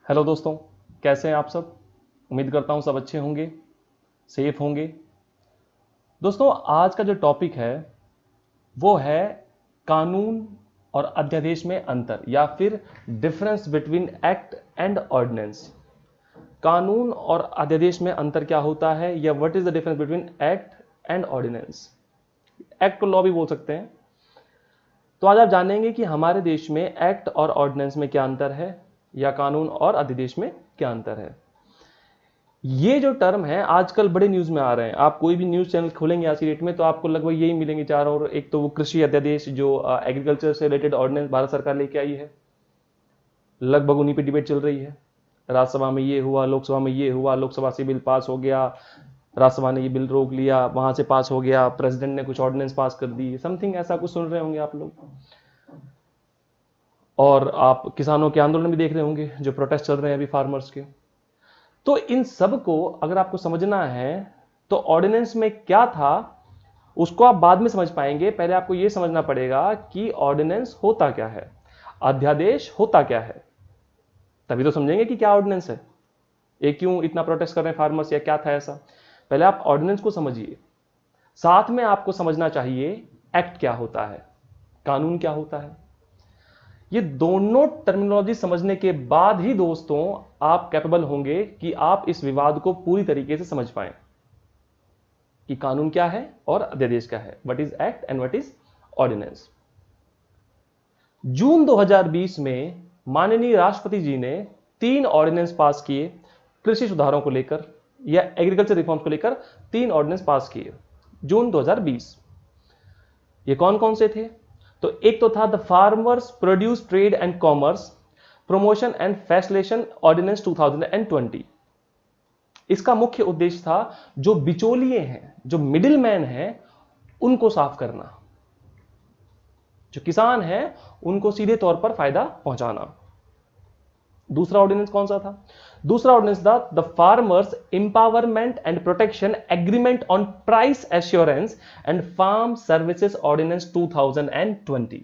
Hello दोस्तों, कैसे हैं आप सब। उम्मीद करता हूं सब अच्छे होंगे, सेफ होंगे। दोस्तों, आज का जो टॉपिक है वो है कानून और अध्यादेश में अंतर या फिर difference between act and ordinance. कानून और अध्यादेश में अंतर क्या होता है या what is the difference between act and ordinance. Act को लॉ भी बोल सकते हैं। तो आज आप जानेंगे कि हमारे देश में एक्ट और ऑर्डिनेंस में क्या अंतर है या कानून और अध्यादेश में क्या अंतर है। ये जो टर्म है आजकल बड़े न्यूज में आ रहे हैं। आप कोई भी न्यूज चैनल खोलेंगे आज की डेट में तो आपको लगभग यही मिलेंगे चार। और एक तो वो कृषि अध्यादेश जो एग्रीकल्चर से रिलेटेड ऑर्डिनेंस भारत सरकार लेके आई है, लगभग उन्हीं पे डिबेट चल रही है। राज्यसभा में ये हुआ, लोकसभा में ये हुआ, लोकसभा से बिल पास हो गया, राज्यसभा ने ये बिल रोक लिया, वहां से पास हो गया, प्रेसिडेंट ने कुछ ऑर्डिनेंस पास कर दी, समथिंग ऐसा कुछ सुन रहे होंगे आप लोग। और आप किसानों के आंदोलन भी देख रहे होंगे जो प्रोटेस्ट चल रहे हैं अभी फार्मर्स के। तो इन सब को अगर आपको समझना है तो ऑर्डिनेंस में क्या था उसको आप बाद में समझ पाएंगे। पहले आपको यह समझना पड़ेगा कि ऑर्डिनेंस होता क्या है, अध्यादेश होता क्या है, तभी तो समझेंगे कि क्या ऑर्डिनेंस है, ये क्यों इतना प्रोटेस्ट कर रहे हैं फार्मर्स या क्या था ऐसा। पहले आप ऑर्डिनेंस को समझिए, साथ में आपको समझना चाहिए एक्ट क्या होता है, कानून क्या होता है। ये दोनों टर्मिनोलॉजी समझने के बाद ही दोस्तों आप कैपेबल होंगे कि आप इस विवाद को पूरी तरीके से समझ पाएं कि कानून क्या है और अध्यादेश क्या है, what is act and what is ordinance. जून 2020 में माननीय राष्ट्रपति जी ने 3 ऑर्डिनेंस पास किए कृषि सुधारों को लेकर या एग्रीकल्चर रिफॉर्म्स को लेकर। 3 ऑर्डिनेंस पास किए जून 2020। ये कौन कौन से थे? तो एक तो था the farmers produce trade and commerce promotion and facilitation ordinance 2020। इसका मुख्य उद्देश्य था जो बिचौलिए हैं, जो मिडिल मैन हैं, उनको साफ करना, जो किसान हैं उनको सीधे तौर पर फायदा पहुंचाना। दूसरा ऑर्डिनेंस कौन सा था? दूसरा ऑर्डिनेंस था the farmers empowerment and protection agreement on price assurance and farm services ordinance 2020।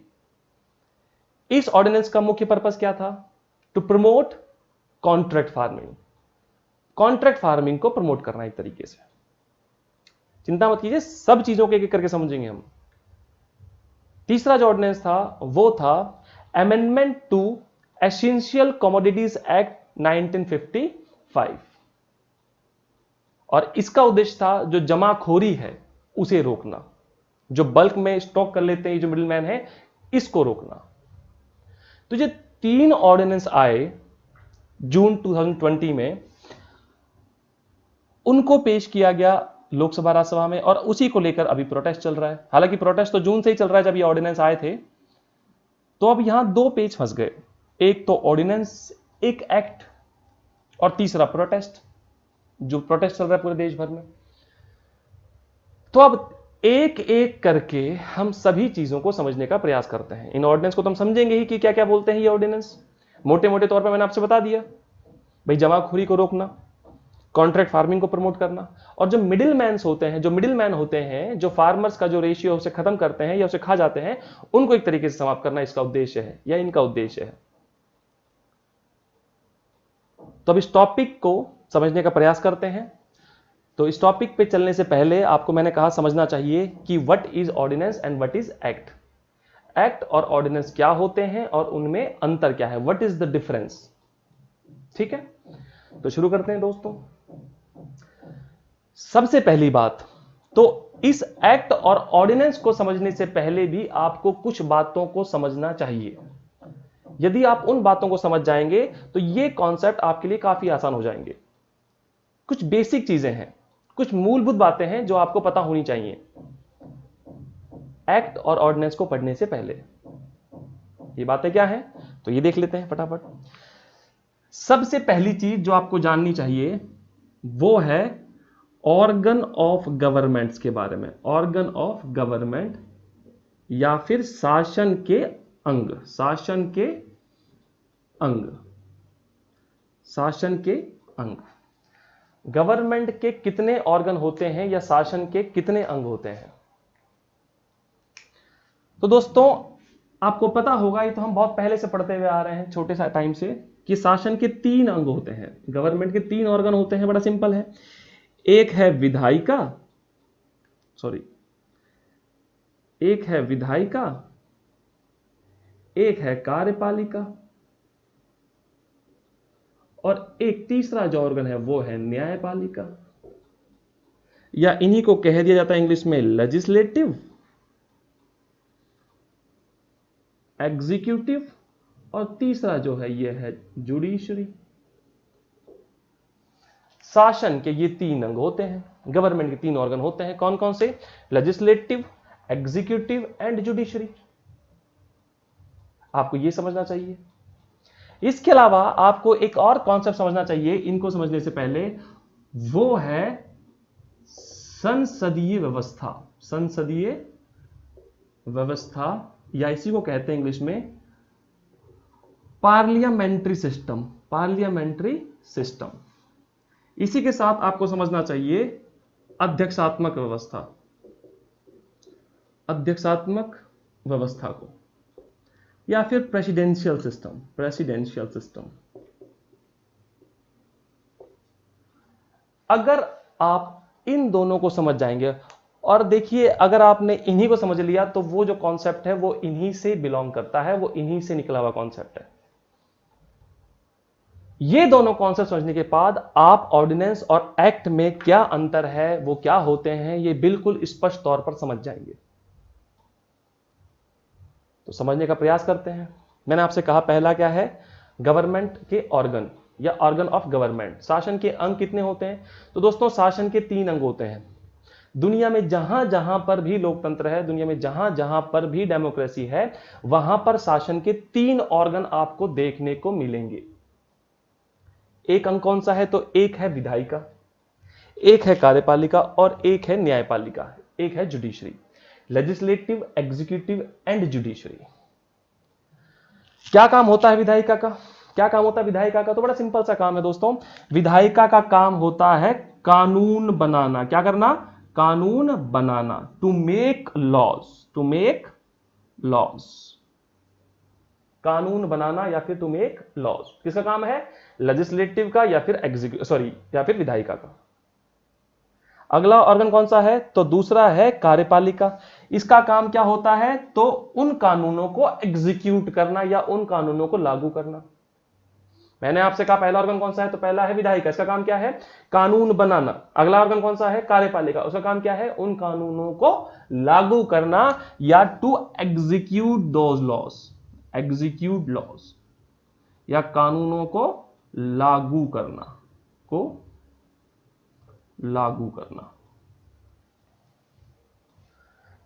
इस ऑर्डिनेंस का मुख्य पर्पस क्या था? To promote contract farming, contract farming को प्रमोट करना एक तरीके से। चिंता मत कीजिए, सब चीजों के एक करके समझेंगे हम। तीसरा जो ऑर्डिनेंस था वो था amendment to essential commodities act 1955। और इसका उद्देश्य था जो जमाखोरी है उसे रोकना, जो बल्क में स्टॉक कर लेते हैं जो मिडिलमैन है, इसको रोकना। तो ये 3 ऑर्डिनेंस आए जून 2020 में, उनको पेश किया गया लोकसभा राज्यसभा में और उसी को लेकर अभी प्रोटेस्ट चल रहा है। हालांकि प्रोटेस्ट तो जून से ही चल रहा है जब ये ऑर्डिनेंस आए थे। तो अब यहां 2 पेज फंस गए, एक तो ऑर्डिनेंस, एक एक्ट, और तीसरा प्रोटेस्ट, जो प्रोटेस्ट चल रहा है पूरे देश भर में। तो अब एक एक करके हम सभी चीजों को समझने का प्रयास करते हैं। इन ऑर्डिनेंस को तो हम समझेंगे ही कि क्या क्या बोलते हैं ये ऑर्डिनेंस। मोटे मोटे तौर पर मैंने आपसे बता दिया, भाई जमाखोरी को रोकना, कॉन्ट्रैक्ट फार्मिंग को प्रमोट करना, और जो मिडिल मैन्स होते हैं, जो मिडिल मैन होते हैं, जो फार्मर्स का जो रेशियो उसे खत्म करते हैं या उसे खा जाते हैं, उनको एक तरीके से समाप्त करना इसका उद्देश्य है या इनका उद्देश्य है। तो अब इस टॉपिक को समझने का प्रयास करते हैं। तो इस टॉपिक पे चलने से पहले आपको मैंने कहा समझना चाहिए कि what is ordinance and what is act. Act और ऑर्डिनेंस क्या होते हैं और उनमें अंतर क्या है, व्हाट इज द डिफरेंस। ठीक है, तो शुरू करते हैं दोस्तों। सबसे पहली बात तो इस एक्ट और ऑर्डिनेंस को समझने से पहले भी आपको कुछ बातों को समझना चाहिए। यदि आप उन बातों को समझ जाएंगे तो ये कॉन्सेप्ट आपके लिए काफी आसान हो जाएंगे। कुछ बेसिक चीजें हैं, कुछ मूलभूत बातें हैं जो आपको पता होनी चाहिए एक्ट और ऑर्डिनेंस को पढ़ने से पहले। ये बातें क्या हैं तो ये देख लेते हैं फटाफट। सबसे पहली चीज जो आपको जाननी चाहिए वो है ऑर्गन ऑफ गवर्नमेंट्स के बारे में। ऑर्गन ऑफ गवर्नमेंट या फिर शासन के अंग, शासन के अंग, शासन के अंग। गवर्नमेंट के कितने ऑर्गन होते हैं या शासन के कितने अंग होते हैं? तो दोस्तों आपको पता होगा, ये तो हम बहुत पहले से पढ़ते हुए आ रहे हैं, छोटे सा टाइम से, कि शासन के तीन अंग होते हैं, गवर्नमेंट के तीन ऑर्गन होते हैं। बड़ा सिंपल है, एक है विधायिका, एक है विधायिका, एक है कार्यपालिका, और एक तीसरा जो ऑर्गन है वो है न्यायपालिका, या इन्हीं को कह दिया जाता है इंग्लिश में लेजिस्लेटिव, एग्जीक्यूटिव, और तीसरा जो है ये है जुडिशरी। शासन के ये तीन अंग होते हैं, गवर्नमेंट के तीन ऑर्गन होते हैं। कौन कौन से? Legislative, executive and judiciary. आपको ये समझना चाहिए। इसके अलावा आपको एक और कॉन्सेप्ट समझना चाहिए इनको समझने से पहले, वो है संसदीय व्यवस्था। संसदीय व्यवस्था, या इसी को कहते हैं इंग्लिश में पार्लियामेंट्री सिस्टम। Parliamentary system. इसी के साथ आपको समझना चाहिए अध्यक्षात्मक व्यवस्था। अध्यक्षात्मक व्यवस्था को, या फिर प्रेसिडेंशियल सिस्टम। Presidential system. अगर आप इन दोनों को समझ जाएंगे, और देखिए अगर आपने इन्हीं को समझ लिया तो वो जो कॉन्सेप्ट है वो इन्हीं से बिलोंग करता है, वो इन्हीं से निकला हुआ कॉन्सेप्ट है। ये दोनों कॉन्सेप्ट समझने के बाद आप ऑर्डिनेंस और एक्ट में क्या अंतर है, वो क्या होते हैं, ये बिल्कुल स्पष्ट तौर पर समझ जाएंगे। तो समझने का प्रयास करते हैं। मैंने आपसे कहा पहला क्या है, गवर्नमेंट के ऑर्गन या ऑर्गन ऑफ गवर्नमेंट। शासन के अंग कितने होते हैं? तो दोस्तों शासन के तीन अंग होते हैं। दुनिया में जहां जहां पर भी लोकतंत्र है, दुनिया में जहां जहां पर भी डेमोक्रेसी है, वहां पर शासन के तीन ऑर्गन आपको देखने को मिलेंगे। एक अंग कौन सा है? तो एक है विधायिका, एक है कार्यपालिका, और एक है न्यायपालिका, एक है judiciary. Legislative, executive and judiciary. क्या काम होता है विधायिका का? क्या काम होता है विधायिका का? तो बड़ा सिंपल सा काम है दोस्तों। विधायिका का काम होता है कानून बनाना। क्या करना? कानून बनाना। To make laws. To make laws. कानून बनाना या फिर टू मेक लॉज किसका काम है? लेजिस्लेटिव का या फिर या फिर विधायिका का। अगला ऑर्गन कौन सा है? तो दूसरा है कार्यपालिका। इसका काम क्या होता है? तो उन कानूनों को एग्जीक्यूट करना या उन कानूनों को लागू करना। मैंने आपसे कहा पहला ऑर्गन कौन सा है? तो पहला है विधायिका, इसका काम क्या है? कानून बनाना। अगला ऑर्गन कौन सा है? कार्यपालिका, उसका काम क्या है? उन कानूनों को लागू करना या to execute those laws. Execute laws या कानूनों को लागू करना, को लागू करना।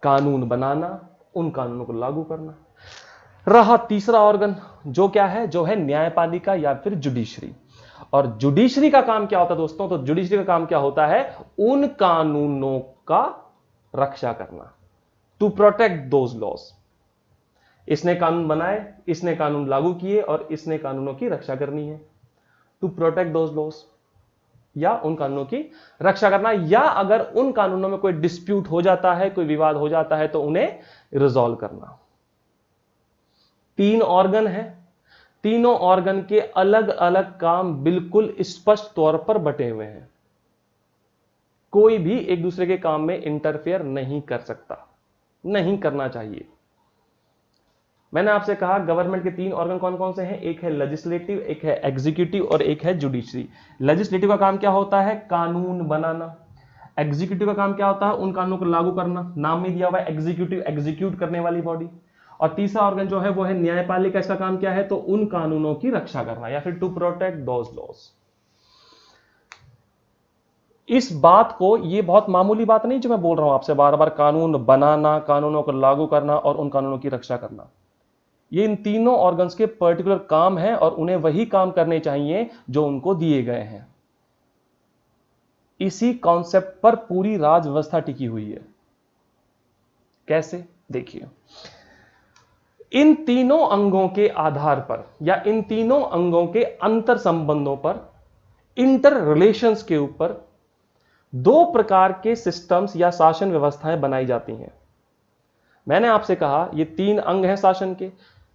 कानून बनाना, उन कानूनों को लागू करना। रहा तीसरा ऑर्गन जो क्या है? जो है न्यायपालिका या फिर जुडिशरी। और जुडिशरी का काम क्या होता है दोस्तों? तो जुडिशरी का काम क्या होता है? उन कानूनों का रक्षा करना, टू प्रोटेक्ट दोज लॉज। इसने कानून बनाए, इसने कानून लागू किए और इसने कानूनों की रक्षा करनी है। टू प्रोटेक्ट दोज लॉज, या उन कानूनों की रक्षा करना, या अगर उन कानूनों में कोई डिस्प्यूट हो जाता है, कोई विवाद हो जाता है तो उन्हें रिजॉल्व करना। तीन ऑर्गन है, तीनों ऑर्गन के अलग अलग काम बिल्कुल स्पष्ट तौर पर बटे हुए हैं। कोई भी एक दूसरे के काम में इंटरफेयर नहीं कर सकता, नहीं करना चाहिए। मैंने आपसे कहा गवर्नमेंट के तीन ऑर्गन कौन कौन से हैं? एक है लेजिस्लेटिव, एक है एग्जीक्यूटिव और एक है जुडिशरी। लेजिस्लेटिव का काम क्या होता है? कानून बनाना। एग्जीक्यूटिव का काम क्या होता है? उन कानूनों को लागू करना। नाम में दिया हुआ है एग्जीक्यूटिव, एग्जीक्यूट करने वाली बॉडी। और तीसरा ऑर्गन जो है वो है न्यायपालिका। इसका काम क्या है? तो उन कानूनों की रक्षा करना या फिर टू प्रोटेक्ट दोज लॉज। इस बात को, ये बहुत मामूली बात नहीं जो मैं बोल रहा हूं आपसे बार बार, कानून बनाना, कानूनों को लागू करना और उन कानूनों की रक्षा करना, ये इन तीनों ऑर्गन्स के पर्टिकुलर काम हैं और उन्हें वही काम करने चाहिए जो उनको दिए गए हैं। इसी कॉन्सेप्ट पर पूरी राज व्यवस्था टिकी हुई है। कैसे? देखिए, इन तीनों अंगों के आधार पर या इन तीनों अंगों के अंतर संबंधों पर, इंटर रिलेशंस के ऊपर दो प्रकार के सिस्टम्स या शासन व्यवस्थाएं बनाई जाती हैं। मैंने आपसे कहा ये तीन अंग हैं शासन के।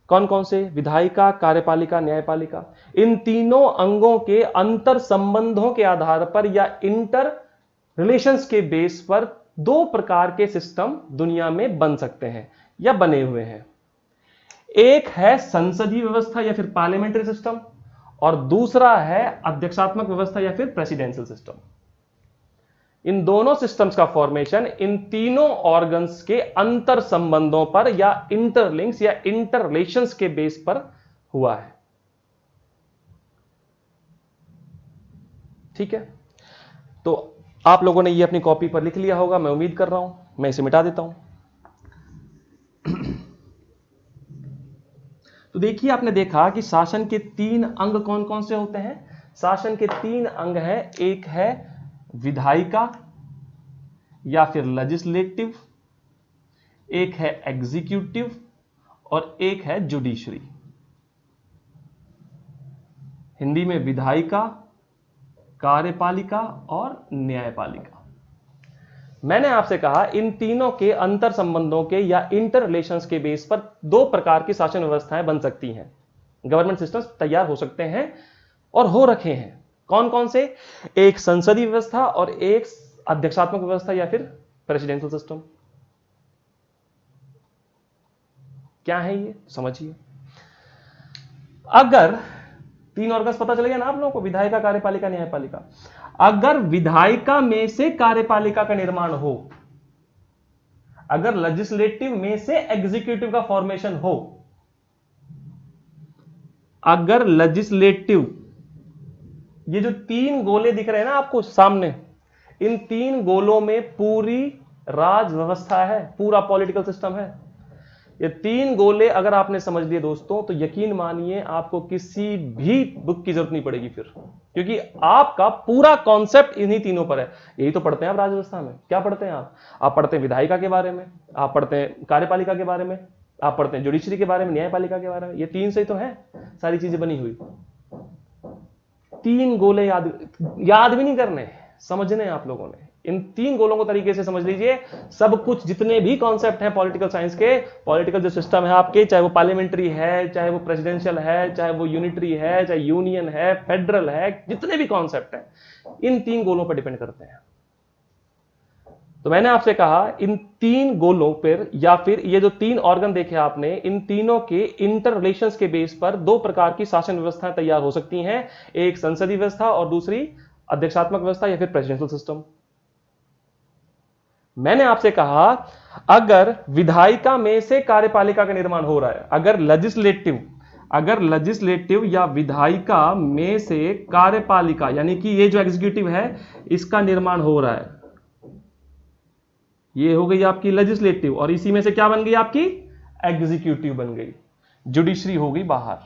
कौन कौन से? विधायिका, कार्यपालिका, न्यायपालिका। इन तीनों अंगों के अंतर संबंधों के आधार पर या इंटर रिलेशंस के बेस पर दो प्रकार के सिस्टम दुनिया में बन सकते हैं या बने हुए हैं। एक है संसदीय व्यवस्था या फिर पार्लियामेंट्री सिस्टम, और दूसरा है अध्यक्षात्मक व्यवस्था या फिर प्रेसिडेंशियल सिस्टम। इन दोनों सिस्टम्स का फॉर्मेशन इन तीनों ऑर्गन्स के अंतर संबंधों पर या इंटरलिंक्स या इंटर रिलेशंस के बेस पर हुआ है। ठीक है, तो आप लोगों ने ये अपनी कॉपी पर लिख लिया होगा, मैं उम्मीद कर रहा हूं। मैं इसे मिटा देता हूं। तो देखिए, आपने देखा कि शासन के तीन अंग कौन कौन से होते हैं? शासन के तीन अंग हैं। एक है विधायिका या फिर लेजिस्लेटिव, एक है एग्जीक्यूटिव और एक है जुडिशरी। हिंदी में विधायिका, कार्यपालिका और न्यायपालिका। मैंने आपसे कहा इन तीनों के अंतर संबंधों के या इंटर रिलेशंस के बेस पर दो प्रकार की शासन व्यवस्थाएं बन सकती हैं, गवर्नमेंट सिस्टम्स तैयार हो सकते हैं और हो रखे हैं। कौन कौन से? एक संसदीय व्यवस्था और एक अध्यक्षात्मक व्यवस्था या फिर प्रेसिडेंशियल सिस्टम। क्या है ये, समझिए। अगर तीन ऑर्गन्स पता चल गया ना आप लोगों को, विधायिका, कार्यपालिका, न्यायपालिका। अगर विधायिका में से कार्यपालिका का निर्माण हो, अगर लेजिस्लेटिव में से एग्जीक्यूटिव का फॉर्मेशन हो, अगर लेजिस्लेटिव, ये जो तीन गोले दिख रहे हैं ना आपको सामने, इन तीन गोलों में पूरी राज व्यवस्था है, पूरा पॉलिटिकल सिस्टम है। ये तीन गोले अगर आपने समझ लिए दोस्तों, तो यकीन मानिए आपको किसी भी बुक की जरूरत नहीं पड़ेगी फिर, क्योंकि आपका पूरा कॉन्सेप्ट इन्हीं तीनों पर है। यही तो पढ़ते हैं आप राज व्यवस्था में। क्या पढ़ते हैं आप पढ़ते हैं विधायिका के बारे में, आप पढ़ते हैं कार्यपालिका के बारे में, आप पढ़ते हैं जुडिशरी के बारे में, न्यायपालिका के बारे में। ये तीन से ही तो है सारी चीजें बनी हुई। तीन गोले याद भी नहीं करने, समझने आप लोगों ने। इन तीन गोलों को तरीके से समझ लीजिए। सब कुछ जितने भी कॉन्सेप्ट हैं पॉलिटिकल साइंस के, पॉलिटिकल जो सिस्टम है आपके, चाहे वो पार्लियामेंट्री है, चाहे वो प्रेसिडेंशियल है, चाहे वो यूनिटरी है, चाहे यूनियन है, फेडरल है, जितने भी कॉन्सेप्ट हैं इन तीन गोलों पर डिपेंड करते हैं। तो मैंने आपसे कहा इन तीन गोलों पर या फिर ये जो तीन ऑर्गन देखे आपने, इन तीनों के इंटर रिलेशंस के बेस पर दो प्रकार की शासन व्यवस्थाएं तैयार हो सकती हैं। एक संसदीय व्यवस्था और दूसरी अध्यक्षात्मक व्यवस्था या फिर प्रेसिडेंशियल सिस्टम। मैंने आपसे कहा अगर विधायिका में से कार्यपालिका का निर्माण हो रहा है, अगर लेजिस्लेटिव या विधायिका में से कार्यपालिका यानी कि ये जो एग्जीक्यूटिव है इसका निर्माण हो रहा है, ये हो गई आपकी लेजिस्लेटिव, और इसी में से क्या बन गई आपकी? एग्जीक्यूटिव बन गई, जुडिशरी हो गई बाहर।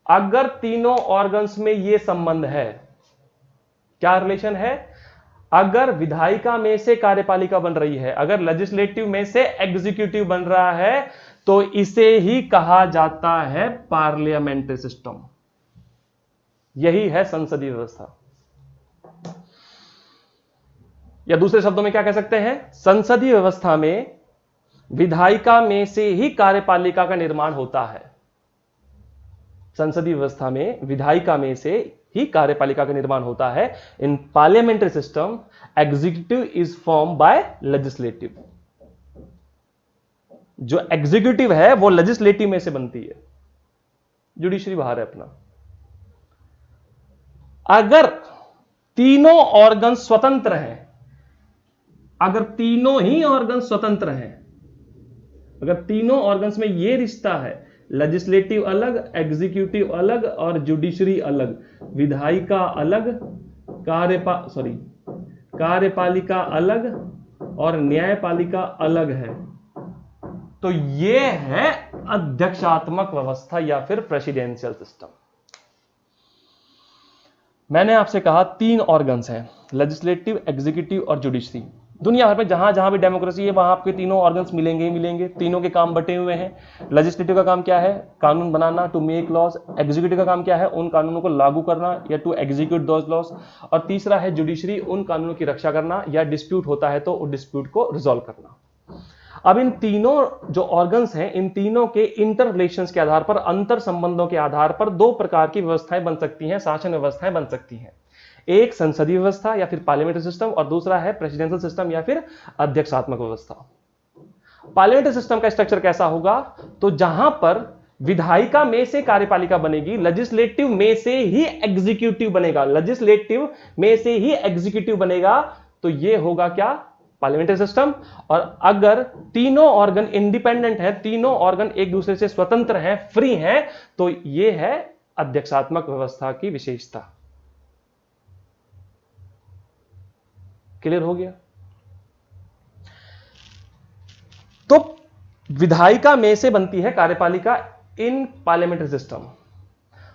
अगर तीनों ऑर्गन्स में यह संबंध है, क्या रिलेशन है? अगर विधायिका में से कार्यपालिका बन रही है, अगर लेजिस्लेटिव में से एग्जीक्यूटिव बन रहा है, तो इसे ही कहा जाता है पार्लियामेंट्री सिस्टम। यही है संसदीय व्यवस्था, या दूसरे शब्दों में क्या कह सकते हैं? संसदीय व्यवस्था में विधायिका में से ही कार्यपालिका का निर्माण होता है। संसदीय व्यवस्था में विधायिका में से ही कार्यपालिका का निर्माण होता है। इन parliamentary system executive is form by legislative. जो एग्जीक्यूटिव है वो लेजिस्लेटिव में से बनती है, जुडिशरी बाहर है अपना। अगर तीनों ऑर्गन स्वतंत्र हैं, अगर तीनों ही ऑर्गन स्वतंत्र हैं, अगर तीनों ऑर्गन्स में यह रिश्ता है, लेजिस्लेटिव अलग, एग्जीक्यूटिव अलग और जुडिशरी अलग, विधायिका अलग, कार्यपालिका अलग और न्यायपालिका अलग है, तो यह है अध्यक्षात्मक व्यवस्था या फिर प्रेसिडेंशियल सिस्टम। मैंने आपसे कहा तीन ऑर्गन्स हैं, लेजिस्लेटिव, एग्जीक्यूटिव और जुडिशरी। दुनिया भर में जहां जहां भी डेमोक्रेसी है वहां आपके तीनों ऑर्गन्स मिलेंगे ही मिलेंगे। तीनों के काम बटे हुए हैं। लेजिस्लेटिव का काम क्या है? कानून बनाना, टू मेक लॉज। एग्जीक्यूटिव का काम क्या है? उन कानूनों को लागू करना या टू एग्जीक्यूट दोज लॉज। और तीसरा है जुडिशरी, उन कानूनों की रक्षा करना या डिस्प्यूट होता है तो उस डिस्प्यूट को रिजॉल्व करना। अब इन तीनों जो ऑर्गन्स हैं, इन तीनों के इंटर रिलेशंस के आधार पर, अंतर संबंधों के आधार पर दो प्रकार की व्यवस्थाएं बन सकती हैं, शासन व्यवस्थाएं बन सकती हैं। एक संसदीय व्यवस्था या फिर पार्लियामेंट्री सिस्टम, और दूसरा है प्रेसिडेंशियल सिस्टम या फिर अध्यक्षात्मक व्यवस्था। पार्लियामेंट्री सिस्टम का स्ट्रक्चर कैसा होगा? तो जहां पर विधायिका में से कार्यपालिका बनेगी, लेजिस्लेटिव में से ही एग्जीक्यूटिव बनेगा, लेजिस्लेटिव में से ही एग्जीक्यूटिव बनेगा, तो यह होगा क्या? Parliamentary system. और अगर तीनों ऑर्गन इंडिपेंडेंट हैं, तीनों ऑर्गन एक दूसरे से स्वतंत्र हैं, फ्री हैं, तो यह है अध्यक्षात्मक व्यवस्था की विशेषता। क्लियर हो गया? तो विधायिका में से बनती है कार्यपालिका इन पार्लियामेंट्री सिस्टम।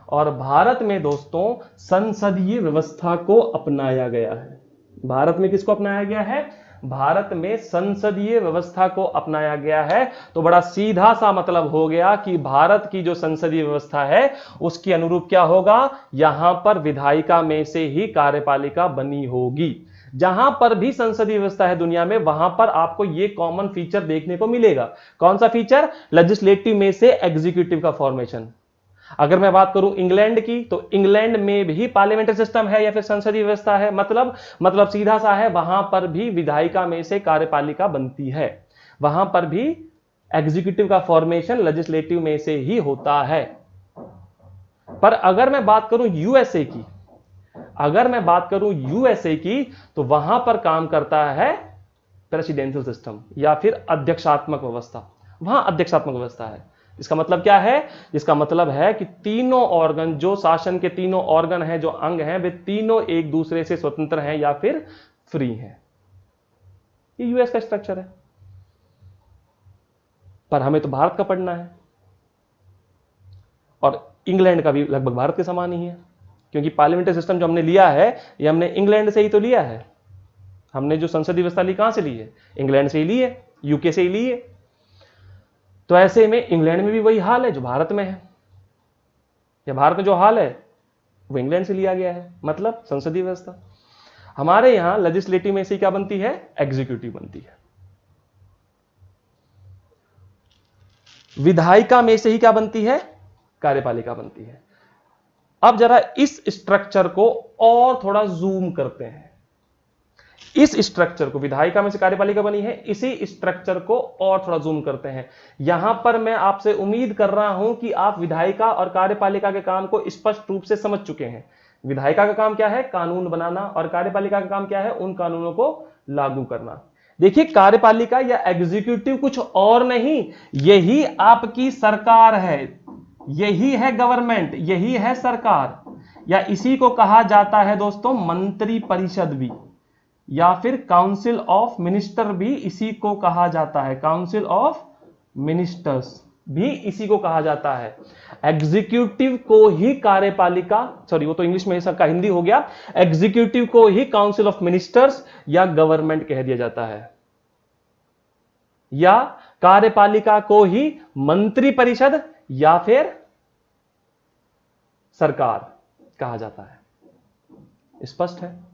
और भारत में दोस्तों संसदीय व्यवस्था को अपनाया गया है। भारत में किसको अपनाया गया है? भारत में संसदीय व्यवस्था को अपनाया गया है। तो बड़ा सीधा सा मतलब हो गया कि भारत की जो संसदीय व्यवस्था है उसके अनुरूप क्या होगा? यहां पर विधायिका में से ही कार्यपालिका बनी होगी। जहां पर भी संसदीय व्यवस्था है दुनिया में, वहां पर आपको यह कॉमन फीचर देखने को मिलेगा। कौन सा फीचर? लेजिस्लेटिव में से एग्जीक्यूटिव का फॉर्मेशन। अगर मैं बात करूं इंग्लैंड की, तो इंग्लैंड में भी पार्लियामेंट्री सिस्टम है या फिर संसदीय व्यवस्था है। मतलब सीधा सा है, वहां पर भी विधायिका में से कार्यपालिका बनती है, वहां पर भी एग्जीक्यूटिव का फॉर्मेशन लेजिस्लेटिव में से ही होता है। पर अगर मैं बात करूं यूएसए की, तो वहां पर काम करता है प्रेसिडेंशियल सिस्टम या फिर अध्यक्षात्मक व्यवस्था। वहां अध्यक्षात्मक व्यवस्था है। इसका मतलब क्या है? इसका मतलब है कि तीनों ऑर्गन, जो शासन के तीनों ऑर्गन हैं, जो अंग हैं, वे तीनों एक दूसरे से स्वतंत्र हैं या फिर फ्री हैं। ये यूएस का स्ट्रक्चर है। पर हमें तो भारत का पढ़ना है, और इंग्लैंड का भी लगभग भारत के समान ही है, क्योंकि पार्लियामेंट्री सिस्टम जो हमने लिया है, ये हमने इंग्लैंड से ही तो लिया है। हमने जो संसदीय व्यवस्था ली, कहां से ली है? इंग्लैंड से ही ली है, यूके से ही ली है। तो ऐसे में इंग्लैंड में भी वही हाल है जो भारत में है, या भारत में जो हाल है वो इंग्लैंड से लिया गया है। मतलब संसदीय व्यवस्था। हमारे यहां लेजिस्लेटिव में से क्या बनती है? एग्जीक्यूटिव बनती है। विधायिका में से ही क्या बनती है? कार्यपालिका बनती है। अब जरा इस स्ट्रक्चर को और थोड़ा जूम करते हैं। इस स्ट्रक्चर को, विधायिका में से कार्यपालिका बनी है, इसी स्ट्रक्चर को और थोड़ा जूम करते हैं। यहां पर मैं आपसे उम्मीद कर रहा हूं कि आप विधायिका और कार्यपालिका के काम को स्पष्ट रूप से समझ चुके हैं। विधायिका का काम क्या है? कानून बनाना। और कार्यपालिका का काम क्या है? उन कानूनों को लागू करना। देखिए, कार्यपालिका या एग्जीक्यूटिव कुछ और नहीं, यही आपकी सरकार है, यही है गवर्नमेंट, यही है सरकार। या इसी को कहा जाता है दोस्तों मंत्री परिषद भी, या फिर काउंसिल ऑफ मिनिस्टर भी इसी को कहा जाता है। काउंसिल ऑफ मिनिस्टर्स भी इसी को कहा जाता है। एग्जीक्यूटिव को ही कार्यपालिका, सॉरी वो तो इंग्लिश में सबका हिंदी हो गया, एग्जीक्यूटिव को ही काउंसिल ऑफ मिनिस्टर्स या गवर्नमेंट कह दिया जाता है, या कार्यपालिका को ही मंत्री परिषद या फिर सरकार कहा जाता है। स्पष्ट है?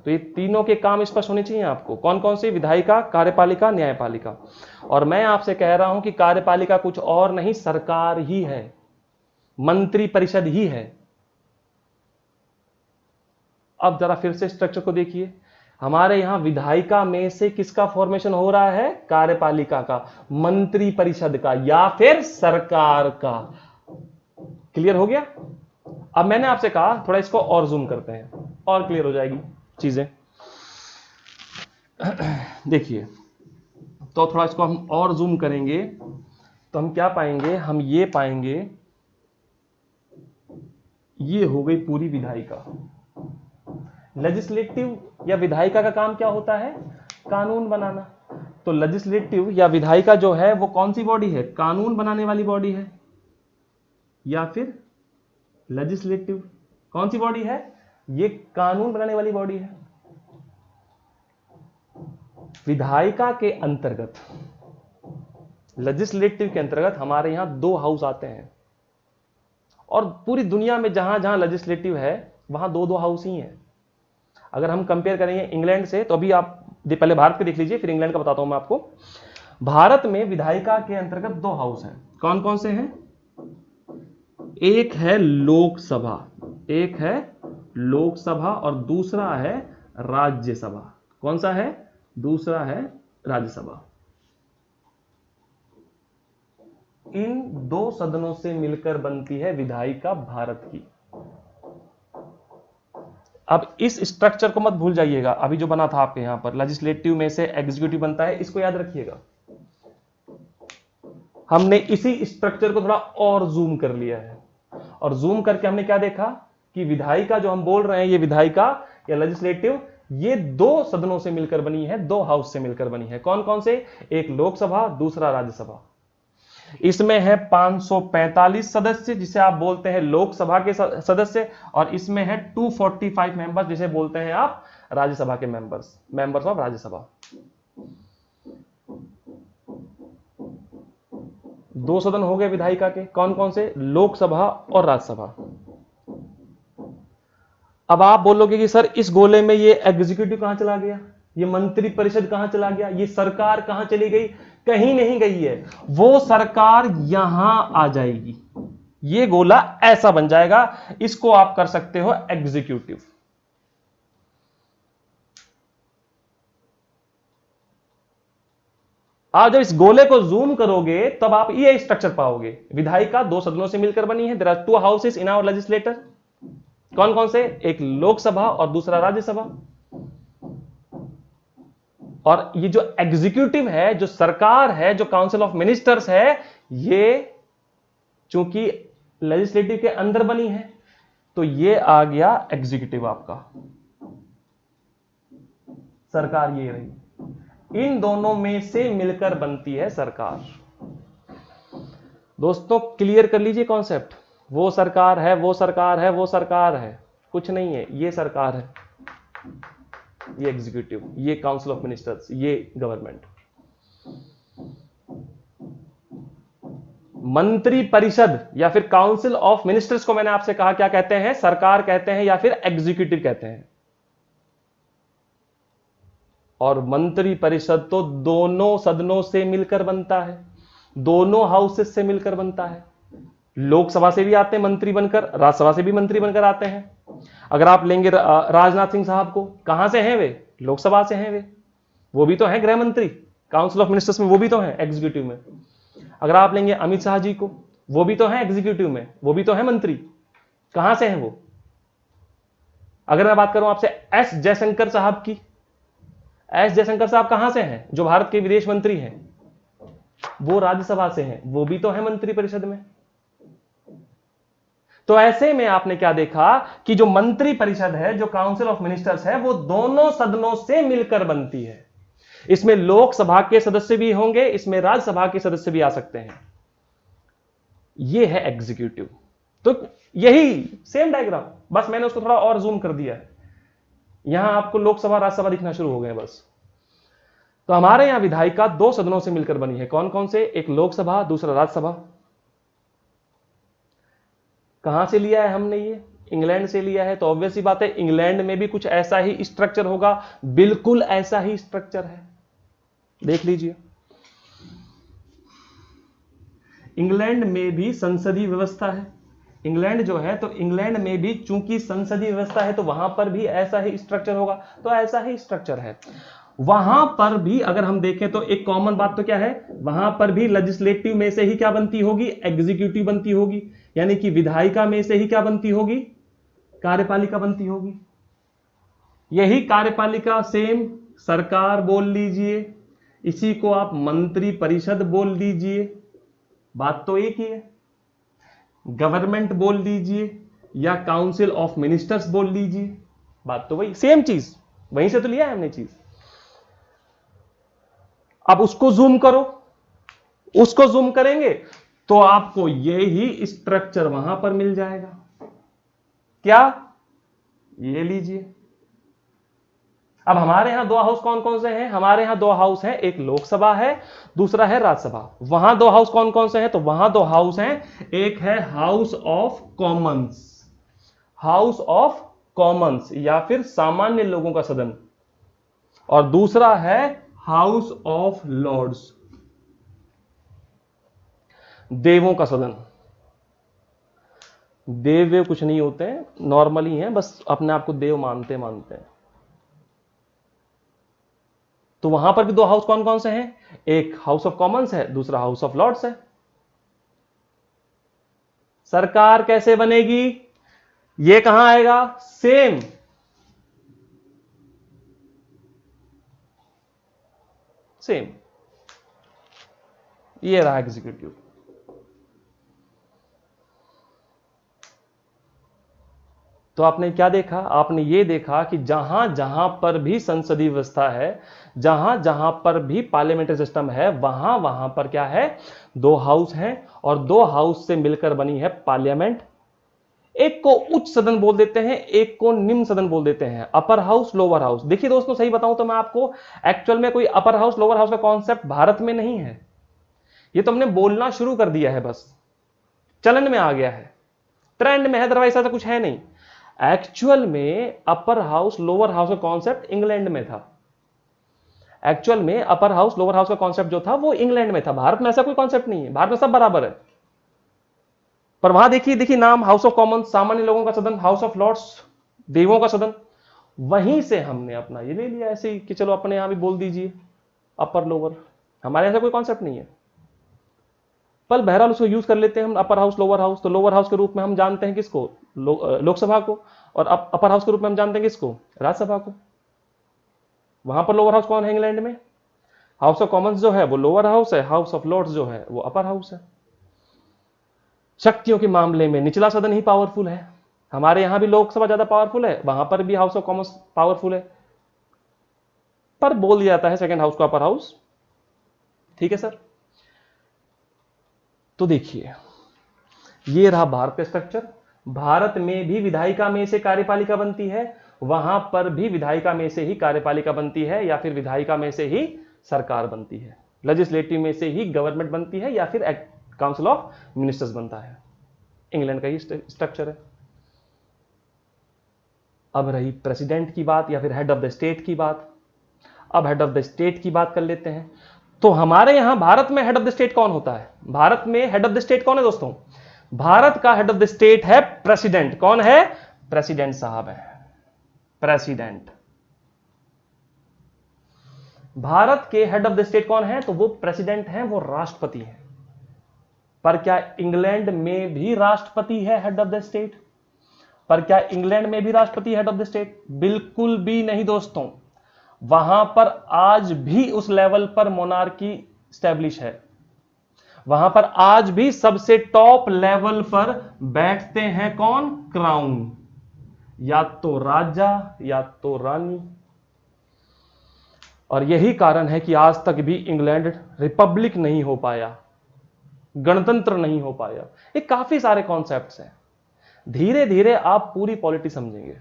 तो ये तीनों के काम स्पष्ट होने चाहिए आपको। कौन कौन से? विधायिका, कार्यपालिका, न्यायपालिका। और मैं आपसे कह रहा हूं कि कार्यपालिका कुछ और नहीं, सरकार ही है, मंत्री परिषद ही है। अब जरा फिर से स्ट्रक्चर को देखिए। हमारे यहां विधायिका में से किसका फॉर्मेशन हो रहा है? कार्यपालिका का, मंत्री परिषद का, या फिर सरकार का। क्लियर हो गया? अब मैंने आपसे कहा थोड़ा इसको और जूम करते हैं, और क्लियर हो जाएगी चीजें। देखिए, तो थोड़ा इसको हम और जूम करेंगे तो हम क्या पाएंगे? हम ये पाएंगे, ये हो गई पूरी विधायिका। लेजिस्लेटिव या विधायिका का काम क्या होता है? कानून बनाना। तो लेजिस्लेटिव या विधायिका जो है वो कौन सी बॉडी है? कानून बनाने वाली बॉडी है। या फिर लेजिस्लेटिव कौन सी बॉडी है? ये कानून बनाने वाली बॉडी है। विधायिका के अंतर्गत, लेजिस्लेटिव के अंतर्गत हमारे यहां दो हाउस आते हैं, और पूरी दुनिया में जहां जहां लेजिस्लेटिव है वहां दो दो हाउस ही हैं। अगर हम कंपेयर करेंगे इंग्लैंड से, तो अभी आप पहले भारत के देख लीजिए, फिर इंग्लैंड का बताता हूं मैं आपको। भारत में विधायिका के अंतर्गत दो हाउस हैं, कौन कौन से हैं? एक है लोकसभा, एक है लोकसभा और दूसरा है राज्यसभा। कौन सा है? दूसरा है राज्यसभा। इन दो सदनों से मिलकर बनती है विधायिका भारत की। अब इस स्ट्रक्चर को मत भूल जाइएगा, अभी जो बना था आपके यहां पर लेजिस्लेटिव में से एग्जीक्यूटिव बनता है, इसको याद रखिएगा। हमने इसी स्ट्रक्चर को थोड़ा और जूम कर लिया है, और जूम करके हमने क्या देखा कि विधायिका जो हम बोल रहे हैं, ये विधायिका या लेजिस्लेटिव, ये दो सदनों से मिलकर बनी है, दो हाउस से मिलकर बनी है। कौन कौन से? एक लोकसभा, दूसरा राज्यसभा। इसमें है 545 सदस्य जिसे आप बोलते हैं लोकसभा के सदस्य, और इसमें है 245 मेंबर्स जिसे बोलते हैं आप राज्यसभा के मेंबर्स ऑफ राज्यसभा। दो सदन हो गए विधायिका के, कौन कौन से? लोकसभा और राज्यसभा। अब आप बोलोगे कि सर इस गोले में ये एग्जीक्यूटिव कहां चला गया, ये मंत्री परिषद कहां चला गया, ये सरकार कहां चली गई? कहीं नहीं गई है, वो सरकार यहां आ जाएगी, ये गोला ऐसा बन जाएगा, इसको आप कर सकते हो एग्जीक्यूटिव। आप जब इस गोले को जूम करोगे तब आप ये स्ट्रक्चर पाओगे। विधायिका दो सदनों से मिलकर बनी है, there are two houses in our legislator. कौन कौन से? एक लोकसभा और दूसरा राज्यसभा। और ये जो एग्जीक्यूटिव है, जो सरकार है, जो काउंसिल ऑफ मिनिस्टर्स है, ये चूंकि लेजिस्लेटिव के अंदर बनी है तो ये आ गया एग्जीक्यूटिव आपका, सरकार ये रही। इन दोनों में से मिलकर बनती है सरकार। दोस्तों क्लियर कर लीजिए कॉन्सेप्ट। वो सरकार है, वो सरकार है, वो सरकार है, कुछ नहीं है, ये सरकार है, ये एग्जीक्यूटिव, ये काउंसिल ऑफ मिनिस्टर्स, ये गवर्नमेंट। मंत्री परिषद या फिर काउंसिल ऑफ मिनिस्टर्स को मैंने आपसे कहा क्या कहते हैं? सरकार कहते हैं या फिर एग्जीक्यूटिव कहते हैं। और मंत्री परिषद तो दोनों सदनों से मिलकर बनता है, दोनों हाउसेस से मिलकर बनता है। लोकसभा से भी आते हैं मंत्री बनकर, राज्यसभा से भी मंत्री बनकर आते हैं। अगर आप लेंगे राजनाथ सिंह साहब को, कहां से हैं वे? लोकसभा से हैं वे, वो भी तो हैं गृह मंत्री, काउंसिल ऑफ मिनिस्टर्स में वो भी तो हैं एग्जीक्यूटिव में। अगर आप लेंगे अमित शाह जी को, वो भी तो हैं एग्जीक्यूटिव में, वो भी तो हैं मंत्री, कहां से हैं वो? अगर मैं बात करूं आपसे एस जयशंकर साहब की, एस जयशंकर साहब कहां से हैं? जो भारत के विदेश मंत्री हैं, वो राज्यसभा से हैं, वो भी तो हैं मंत्री परिषद में। तो ऐसे में आपने क्या देखा कि जो मंत्री परिषद है, जो काउंसिल ऑफ मिनिस्टर्स है, वो दोनों सदनों से मिलकर बनती है। इसमें लोकसभा के सदस्य भी होंगे, इसमें राज्यसभा के सदस्य भी आ सकते हैं। यह है एग्जीक्यूटिव। तो यही सेम डायग्राम, बस मैंने उसको थोड़ा और जूम कर दिया है। यहां आपको लोकसभा राज्यसभा दिखना शुरू हो गए बस। तो हमारे यहां विधायिका दो सदनों से मिलकर बनी है, कौन कौन से? एक लोकसभा, दूसरा राज्यसभा। कहां से लिया है हमने? ये इंग्लैंड से लिया है। तो ऑब्वियस सी बात है इंग्लैंड में भी कुछ ऐसा ही स्ट्रक्चर होगा, बिल्कुल ऐसा ही स्ट्रक्चर है, देख लीजिए। इंग्लैंड में भी संसदीय व्यवस्था है। इंग्लैंड जो है, तो इंग्लैंड में भी चूंकि संसदीय व्यवस्था है तो वहां पर भी ऐसा ही स्ट्रक्चर होगा। तो ऐसा ही स्ट्रक्चर है वहां पर भी। अगर हम देखें तो एक कॉमन बात तो क्या है, वहां पर भी लेजिस्लेटिव में से ही क्या बनती होगी? एग्जीक्यूटिव बनती होगी। यानी कि विधायिका में से ही क्या बनती होगी? कार्यपालिका बनती होगी। यही कार्यपालिका सेम सरकार बोल लीजिए, इसी को आप मंत्री परिषद बोल दीजिए, बात तो एक ही है। गवर्नमेंट बोल दीजिए या काउंसिल ऑफ मिनिस्टर्स बोल लीजिए, बात तो वही, सेम चीज, वहीं से तो लिया है हमने चीज। अब उसको जूम करो, उसको जूम करेंगे तो आपको यही स्ट्रक्चर वहां पर मिल जाएगा। क्या? ये लीजिए। अब हमारे यहां दो हाउस कौन कौन से हैं? हमारे यहां दो हाउस हैं, एक लोकसभा है, दूसरा है राज्यसभा। वहां दो हाउस कौन कौन से हैं? तो वहां दो हाउस हैं, एक है house of Commons, house of Commons या फिर सामान्य लोगों का सदन, और दूसरा है हाउस ऑफ लॉर्ड्स, देवों का सदन। देव कुछ नहीं होते हैं, नॉर्मल ही हैं, बस अपने आप को देव मानते हैं। तो वहां पर भी दो हाउस कौन कौन से हैं? एक हाउस ऑफ कॉमन्स है, दूसरा हाउस ऑफ लॉर्ड्स है। सरकार कैसे बनेगी? ये कहां आएगा? सेम सेम, ये रहा एग्जीक्यूटिव। तो आपने क्या देखा? आपने ये देखा कि जहां जहां पर भी संसदीय व्यवस्था है, जहां जहां पर भी पार्लियामेंट्री सिस्टम है, वहां वहां पर क्या है? दो हाउस हैं, और दो हाउस से मिलकर बनी है पार्लियामेंट। एक को उच्च सदन बोल देते हैं, एक को निम्न सदन बोल देते हैं, अपर हाउस लोअर हाउस। देखिए दोस्तों, सही बताऊं तो मैं आपको, एक्चुअल में कोई अपर हाउस लोअर हाउस का कॉन्सेप्ट भारत में नहीं है। ये तो हमने बोलना शुरू कर दिया है, बस चलन में आ गया है, ट्रेंड में है, अदरवाइज ऐसा कुछ है नहीं। एक्चुअल में अपर हाउस लोअर हाउस का कॉन्सेप्ट इंग्लैंड में था। एक्चुअल में अपर हाउस लोअर हाउस का कॉन्सेप्ट जो था वो इंग्लैंड में था। भारत में ऐसा कोई कॉन्सेप्ट नहीं है, भारत में सब बराबर है। पर वहां देखिए देखिए नाम, हाउस ऑफ कॉमन्स सामान्य लोगों का सदन, हाउस ऑफ लॉर्ड्स देवों का सदन। वहीं से हमने अपना ये ले लिया ऐसे ही कि चलो अपने यहां भी बोल दीजिए अपर लोअर। हमारे ऐसा कोई कॉन्सेप्ट नहीं है, पर बहरहाल उसको यूज कर लेते हैं हम, अपर हाउस लोअर हाउस। तो लोअर हाउस के रूप में हम जानते हैं किसको? लोकसभा को। और अपर हाउस के रूप में हम जानते हैं किसको? राज्यसभा को। वहां पर लोअर हाउस कौन है इंग्लैंड में? हाउस ऑफ कॉमन्स जो है वो लोअर हाउस है, हाउस ऑफ लॉर्ड्स जो है वो अपर हाउस है। शक्तियों के मामले में निचला सदन ही पावरफुल है। हमारे यहां भी लोकसभा ज्यादा पावरफुल है, वहां पर भी हाउस ऑफ कॉमन्स पावरफुल है, पर बोल दिया जाता है सेकंड हाउस को अपर हाउस। ठीक है सर। तो देखिए, ये रहा भारत का स्ट्रक्चर। भारत में भी विधायिका में से कार्यपालिका बनती है, वहां पर भी विधायिका में से ही कार्यपालिका बनती है, या फिर विधायिका में से ही सरकार बनती है। लेजिस्लेटिव में से ही गवर्नमेंट बनती है, या फिर काउंसिल ऑफ मिनिस्टर्स बनता है। इंग्लैंड का ही स्ट्रक्चर है। अब रही प्रेसिडेंट की बात, या फिर हेड ऑफ द स्टेट की बात। अब हेड ऑफ द स्टेट की बात कर लेते हैं। तो हमारे यहां भारत में हेड ऑफ द स्टेट कौन होता है? भारत में हेड ऑफ द स्टेट कौन है दोस्तों? भारत का हेड ऑफ द स्टेट है प्रेसिडेंट। कौन है? प्रेसिडेंट साहब है, प्रेसिडेंट। भारत के हेड ऑफ द स्टेट कौन है? तो वो प्रेसिडेंट है, वो राष्ट्रपति है। पर क्या इंग्लैंड में भी राष्ट्रपति है हेड ऑफ द स्टेट? पर क्या इंग्लैंड में भी राष्ट्रपति हेड ऑफ द स्टेट? बिल्कुल भी नहीं दोस्तों। वहां पर आज भी उस लेवल पर मोनार्की स्टैब्लिश है। वहां पर आज भी सबसे टॉप लेवल पर बैठते हैं कौन? क्राउन, या तो राजा या तो रानी। और यही कारण है कि आज तक भी इंग्लैंड रिपब्लिक नहीं हो पाया, गणतंत्र नहीं हो पाया। ये काफी सारे कॉन्सेप्ट्स हैं, धीरे धीरे आप पूरी पॉलिटी समझेंगे।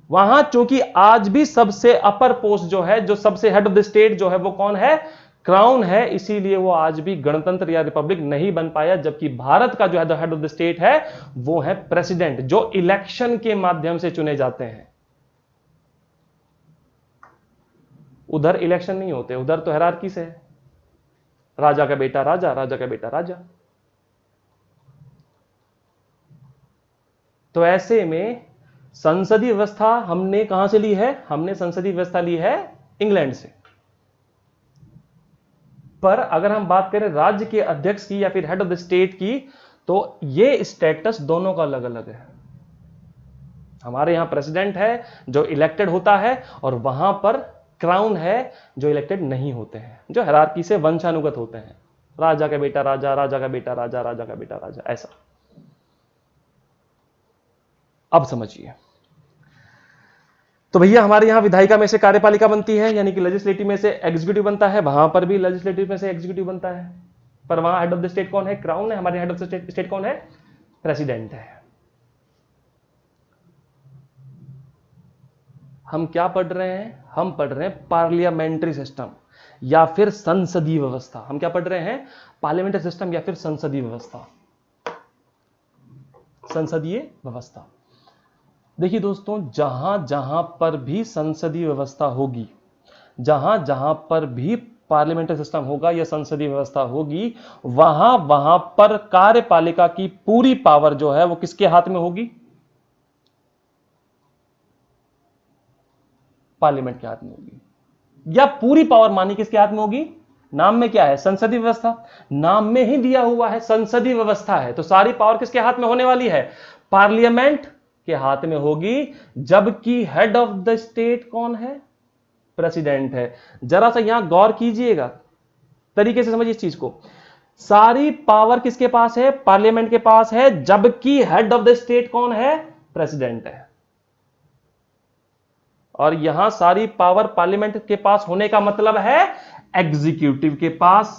वहां चूंकि आज भी सबसे अपर पोस्ट जो है, जो सबसे हेड ऑफ द स्टेट जो है, वो कौन है? क्राउन है। इसीलिए वो आज भी गणतंत्र या रिपब्लिक नहीं बन पाया। जबकि भारत का जो हेड ऑफ द स्टेट है वो है प्रेसिडेंट, जो इलेक्शन के माध्यम से चुने जाते हैं। उधर इलेक्शन नहीं होते, उधर तो हायरार्की से है, राजा का बेटा राजा, राजा का बेटा राजा। तो ऐसे में संसदीय व्यवस्था हमने कहां से ली है? हमने संसदीय व्यवस्था ली है इंग्लैंड से। पर अगर हम बात करें राज्य के अध्यक्ष की या फिर हेड ऑफ द स्टेट की, तो ये स्टेटस दोनों का अलग अलग है। हमारे यहां प्रेसिडेंट है जो इलेक्टेड होता है, और वहां पर क्राउन है जो इलेक्टेड नहीं होते हैं, जो हायरार्की से वंशानुगत होते हैं। राजा का बेटा राजा, राजा का बेटा राजा, राजा का बेटा राजा, ऐसा। अब समझिए, तो भैया हमारे यहां विधायिका में से कार्यपालिका बनती है, यानी कि लेजिस्लेटिव में से एग्जीक्यूटिव बनता है। वहां पर भी लेजिस्लेटिव में से एग्जीक्यूटिव बनता है, पर वहां हेड ऑफ द स्टेट कौन है? क्राउन है। हमारे हेड ऑफ द स्टेट कौन है? प्रेसिडेंट है। हम क्या पढ़ रहे हैं? हम पढ़ रहे हैं पार्लियामेंट्री सिस्टम या फिर संसदीय व्यवस्था। हम क्या पढ़ रहे हैं? पार्लियामेंट्री सिस्टम या फिर संसदीय व्यवस्था। संसदीय व्यवस्था। देखिए दोस्तों, जहां जहां पर भी संसदीय व्यवस्था होगी, जहां जहां पर भी पार्लियामेंट्री सिस्टम होगा या संसदीय व्यवस्था होगी, वहां वहां पर कार्यपालिका की पूरी पावर जो है वो किसके हाथ में होगी? पार्लियामेंट के हाथ में होगी। या पूरी पावर मानी किसके हाथ में होगी? नाम में क्या है? संसदीय व्यवस्था। नाम में ही दिया हुआ है संसदीय व्यवस्था है, तो सारी पावर किसके हाथ में होने वाली है? पार्लियामेंट के हाथ में होगी। जबकि हेड ऑफ द स्टेट कौन है? प्रेसिडेंट है। जरा सा यहां गौर कीजिएगा, तरीके से समझिए इस चीज को। सारी पावर किसके पास है? पार्लियामेंट के पास है, जबकि हेड ऑफ द स्टेट कौन है? प्रेसिडेंट है। और यहां सारी पावर पार्लियामेंट के पास होने का मतलब है एग्जीक्यूटिव के पास,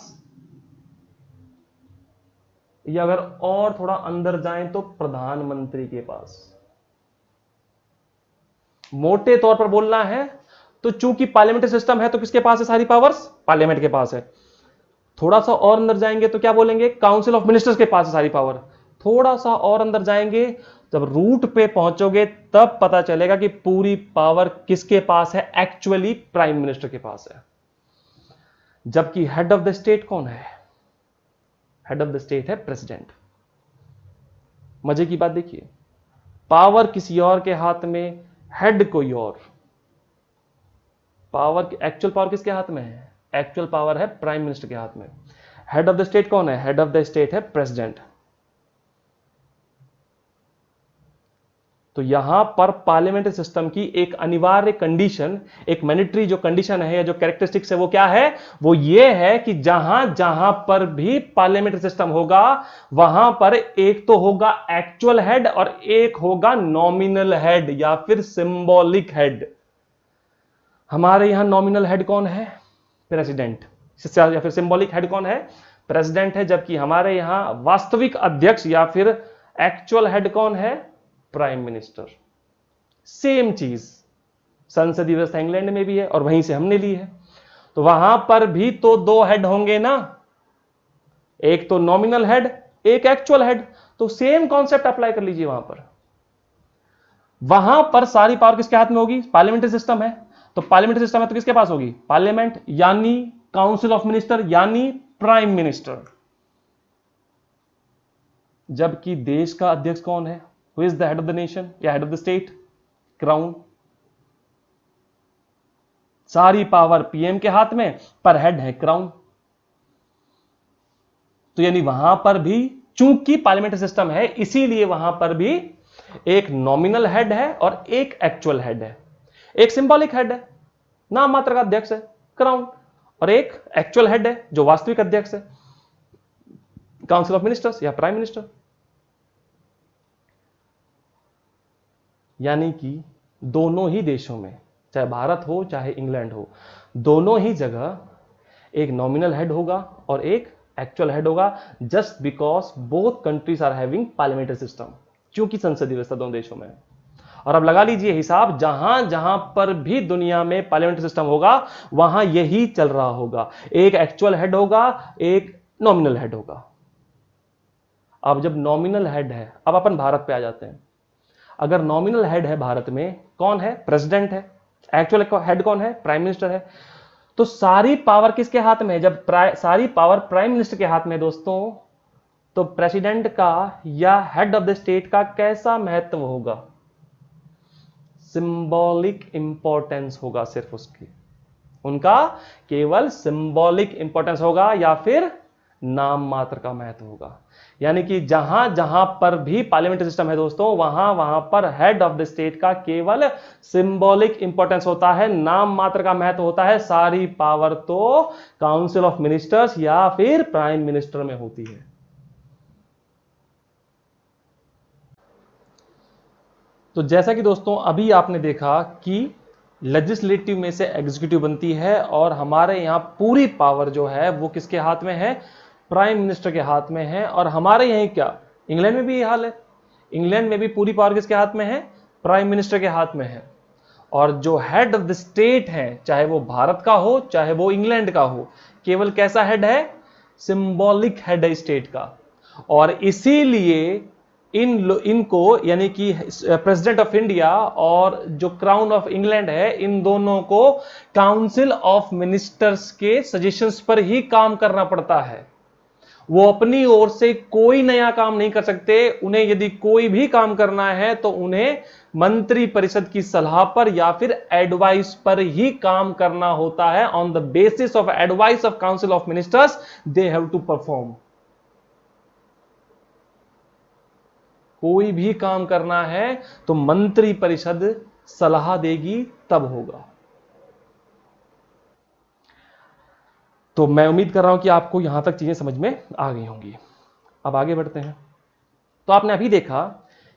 या अगर और थोड़ा अंदर जाएं तो प्रधानमंत्री के पास। मोटे तौर पर बोलना है तो चूंकि पार्लियामेंट्री सिस्टम है तो किसके पास है सारी पावर्स? पार्लियामेंट के पास है। थोड़ा सा और अंदर जाएंगे तो क्या बोलेंगे? काउंसिल ऑफ मिनिस्टर्स के पास है सारी पावर। थोड़ा सा और अंदर जाएंगे, जब रूट पे पहुंचोगे तब पता चलेगा कि पूरी पावर किसके पास है? एक्चुअली प्राइम मिनिस्टर के पास है। जबकि हेड ऑफ द स्टेट कौन है? हेड ऑफ द स्टेट है प्रेसिडेंट। मजे की बात देखिए, पावर किसी और के हाथ में, हेड कोई और। पावर, एक्चुअल पावर किसके हाथ में है? एक्चुअल पावर है प्राइम मिनिस्टर के हाथ में। हेड ऑफ द स्टेट कौन है? हेड ऑफ द स्टेट है प्रेसिडेंट। तो यहां पर पार्लियामेंट्री सिस्टम की एक अनिवार्य कंडीशन, एक मैंडेटरी जो कंडीशन है या जो कैरेक्टरिस्टिक्स है वो क्या है? वो ये है कि जहां जहां पर भी पार्लियामेंट्री सिस्टम होगा वहां पर एक तो होगा एक्चुअल हेड और एक होगा नॉमिनल हेड या फिर सिंबॉलिक हेड। हमारे यहां नॉमिनल हेड कौन है? प्रेसिडेंट। या फिर सिंबॉलिक हेड कौन है? प्रेसिडेंट है। जबकि हमारे यहां वास्तविक अध्यक्ष या फिर एक्चुअल हेड कौन है? Prime minister. सेम चीज संसदीय व्यवस्था इंग्लैंड में भी है और वहीं से हमने ली है। तो वहां पर भी तो दो हेड होंगे ना, एक तो नॉमिनल हेड, एक एक्चुअल हेड। तो सेम कॉन्सेप्ट अप्लाई कर लीजिए वहां पर सारी पावर किसके हाथ में होगी? पार्लियामेंट्री सिस्टम है, तो पार्लियामेंट्री सिस्टम है तो किसके पास होगी? पार्लियामेंट, यानी काउंसिल ऑफ मिनिस्टर, यानी प्राइम मिनिस्टर। जबकि देश का अध्यक्ष कौन है? Who is the head of the nation या head of the state? Crown. सारी पावर पीएम के हाथ में, पर हेड है क्राउन। तो यानी वहां पर भी चूंकि पार्लियामेंट्री सिस्टम है इसीलिए वहां पर भी एक नॉमिनल हेड है और एक एक्चुअल हेड है। एक सिंबॉलिक हेड है, नाम मात्र का अध्यक्ष है क्राउन, और एक एक्चुअल हेड है जो वास्तविक अध्यक्ष है, काउंसिल ऑफ मिनिस्टर्स या प्राइम मिनिस्टर। यानी कि दोनों ही देशों में, चाहे भारत हो चाहे इंग्लैंड हो, दोनों ही जगह एक नॉमिनल हेड होगा और एक एक्चुअल हेड होगा, just because both countries are having parliamentary system, क्योंकि संसदीय व्यवस्था दोनों देशों में है। और अब लगा लीजिए हिसाब, जहां जहां पर भी दुनिया में पार्लियामेंट्री सिस्टम होगा वहां यही चल रहा होगा, एक एक्चुअल हेड होगा, एक नॉमिनल हेड होगा। अब जब नॉमिनल हेड है, अब अपन भारत पे आ जाते हैं। अगर नॉमिनल हेड है भारत में, कौन है? प्रेसिडेंट है। एक्चुअल हेड कौन है? प्राइम मिनिस्टर है। तो सारी पावर किसके हाथ में है? जब सारी पावर प्राइम मिनिस्टर के हाथ में दोस्तों, तो प्रेसिडेंट का या हेड ऑफ द स्टेट का कैसा महत्व होगा? सिंबॉलिक इंपॉर्टेंस होगा सिर्फ उसकी, उनका केवल सिंबॉलिक इंपॉर्टेंस होगा या फिर नाम मात्र का महत्व होगा। यानी कि जहां जहां पर भी पार्लियामेंट्री सिस्टम है दोस्तों, वहां वहां पर हेड ऑफ द स्टेट का केवल सिंबॉलिक इंपॉर्टेंस होता है, नाम मात्र का महत्व होता है। सारी पावर तो काउंसिल ऑफ मिनिस्टर्स या फिर प्राइम मिनिस्टर में होती है। तो जैसा कि दोस्तों अभी आपने देखा कि लेजिस्लेटिव में से एग्जीक्यूटिव बनती है और हमारे यहां पूरी पावर जो है वो किसके हाथ में है? प्राइम मिनिस्टर के हाथ में है। और हमारे यहीं क्या, इंग्लैंड में भी ये हाल है। इंग्लैंड में भी पूरी पावर किसके हाथ में है? प्राइम मिनिस्टर के हाथ में है। और जो हेड ऑफ द स्टेट है, चाहे वो भारत का हो चाहे वो इंग्लैंड का हो, केवल कैसा हेड है? सिंबॉलिक हेड है स्टेट का। और इसीलिए इनको यानी कि प्रेसिडेंट ऑफ इंडिया और जो क्राउन ऑफ इंग्लैंड है, इन दोनों को काउंसिल ऑफ मिनिस्टर्स के सजेशंस पर ही काम करना पड़ता है। वो अपनी ओर से कोई नया काम नहीं कर सकते। उन्हें यदि कोई भी काम करना है तो उन्हें मंत्री परिषद की सलाह पर या फिर एडवाइस पर ही काम करना होता है। On the basis of advice of council of ministers they have to perform. कोई भी काम करना है तो मंत्री परिषद सलाह देगी तब होगा। तो मैं उम्मीद कर रहा हूं कि आपको यहां तक चीजें समझ में आ गई होंगी। अब आगे बढ़ते हैं। तो आपने अभी देखा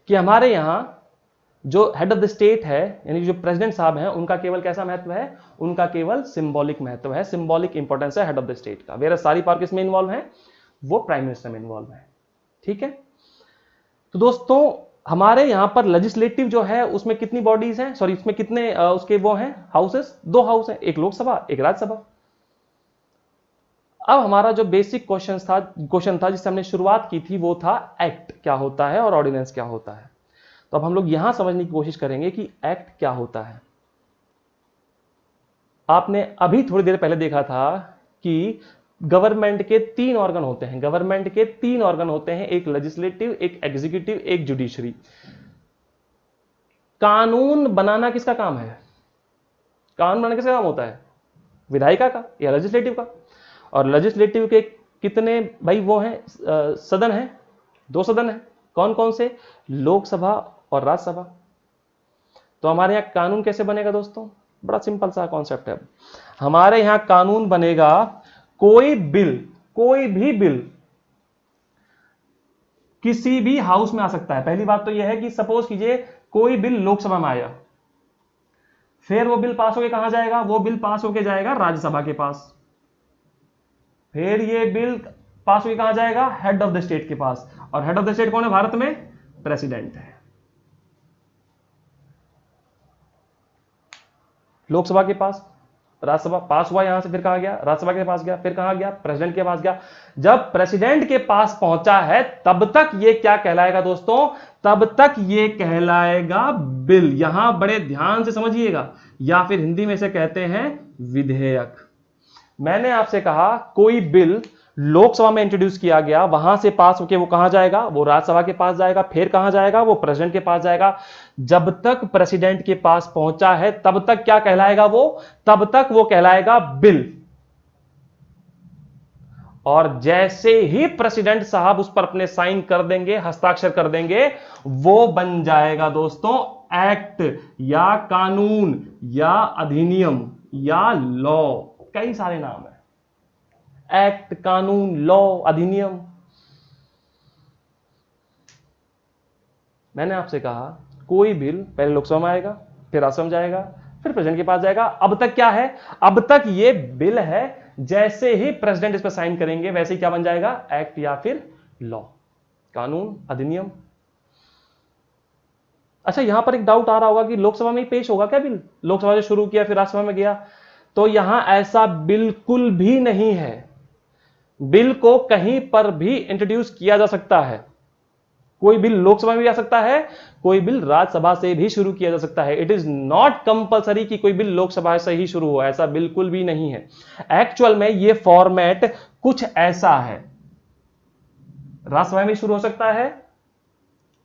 कि हमारे यहां जो हेड ऑफ द स्टेट है, यानी जो प्रेसिडेंट साहब हैं, उनका केवल कैसा महत्व है? उनका केवल सिंबॉलिक महत्व है, सिंबॉलिक इंपॉर्टेंस है हेड ऑफ द स्टेट का। वेर सारी पावर किसमें इन्वॉल्व है? वो प्राइम मिनिस्टर में इन्वॉल्व है। ठीक है। तो दोस्तों हमारे यहां पर लेजिस्लेटिव जो है उसमें कितनी बॉडीज हैं, सॉरी इसमें कितने उसके वो हैं हाउसेस? 2 हाउस हैं, एक लोकसभा एक राज्यसभा। अब हमारा जो बेसिक क्वेश्चन था जिससे हमने शुरुआत की थी वो था एक्ट क्या होता है और ऑर्डिनेंस क्या होता है। तो अब हम लोग यहां समझने की कोशिश करेंगे कि एक्ट क्या होता है। आपने अभी थोड़ी देर पहले देखा था कि गवर्नमेंट के 3 ऑर्गन होते हैं। गवर्नमेंट के 3 ऑर्गन होते हैं, एक लेजिस्लेटिव, एक एग्जीक्यूटिव, एक जुडिशरी। कानून बनाना किसका काम है? कानून बनाना किसका काम होता है? विधायिका का या लेजिस्लेटिव का? और लेजिस्लेटिव के कितने भाई वो हैं सदन हैं? 2 सदन हैं। कौन कौन से? लोकसभा और राज्यसभा। तो हमारे यहां कानून कैसे बनेगा दोस्तों? बड़ा सिंपल सा कॉन्सेप्ट है। हमारे यहां कानून बनेगा, कोई भी बिल किसी भी हाउस में आ सकता है। पहली बात तो यह है कि सपोज कीजिए कोई बिल लोकसभा में आया, फिर वो बिल पास होके कहां जाएगा? वो बिल पास होके जाएगा राज्यसभा के पास, फिर ये बिल पास होके कहां जाएगा? हेड ऑफ द स्टेट के पास। और हेड ऑफ द स्टेट कौन है भारत में? प्रेसिडेंट है। लोकसभा के पास, राज्यसभा पास हुआ, यहां से फिर कहां गया? राज्यसभा के पास गया, फिर कहां गया? प्रेसिडेंट के पास गया। जब प्रेसिडेंट के पास पहुंचा है तब तक ये क्या कहलाएगा दोस्तों? तब तक ये कहलाएगा बिल। यहां बड़े ध्यान से समझिएगा, या फिर हिंदी में इसे कहते हैं विधेयक। मैंने आपसे कहा कोई बिल लोकसभा में इंट्रोड्यूस किया गया, वहां से पास होकर वो कहां जाएगा? वो राज्यसभा के पास जाएगा, फिर कहां जाएगा? वो प्रेसिडेंट के पास जाएगा। जब तक प्रेसिडेंट के पास पहुंचा है तब तक क्या कहलाएगा वो? तब तक वो कहलाएगा बिल। और जैसे ही प्रेसिडेंट साहब उस पर अपने साइन कर देंगे, हस्ताक्षर कर देंगे, वो बन जाएगा दोस्तों एक्ट या कानून या अधिनियम या लॉ। कई सारे नाम है, एक्ट, कानून, लॉ, अधिनियम। मैंने आपसे कहा कोई बिल पहले लोकसभा में आएगा, फिर राज्यसभा में जाएगा, फिर प्रेसिडेंट के पास जाएगा। अब तक क्या है? अब तक ये बिल है। जैसे ही प्रेसिडेंट इस पर साइन करेंगे वैसे ही क्या बन जाएगा? एक्ट या फिर लॉ, कानून, अधिनियम। अच्छा, यहां पर एक डाउट आ रहा होगा कि लोकसभा में ही पेश होगा क्या बिल? लोकसभा से शुरू किया फिर राज्यसभा में गया। तो यहां ऐसा बिल्कुल भी नहीं है। बिल को कहीं पर भी इंट्रोड्यूस किया जा सकता है। कोई बिल लोकसभा में भी आ सकता है, कोई बिल राज्यसभा से भी शुरू किया जा सकता है। इट इज नॉट कंपल्सरी कि कोई बिल लोकसभा से ही शुरू हो, ऐसा बिल्कुल भी नहीं है। एक्चुअल में यह फॉर्मेट कुछ ऐसा है, राज्यसभा में शुरू हो सकता है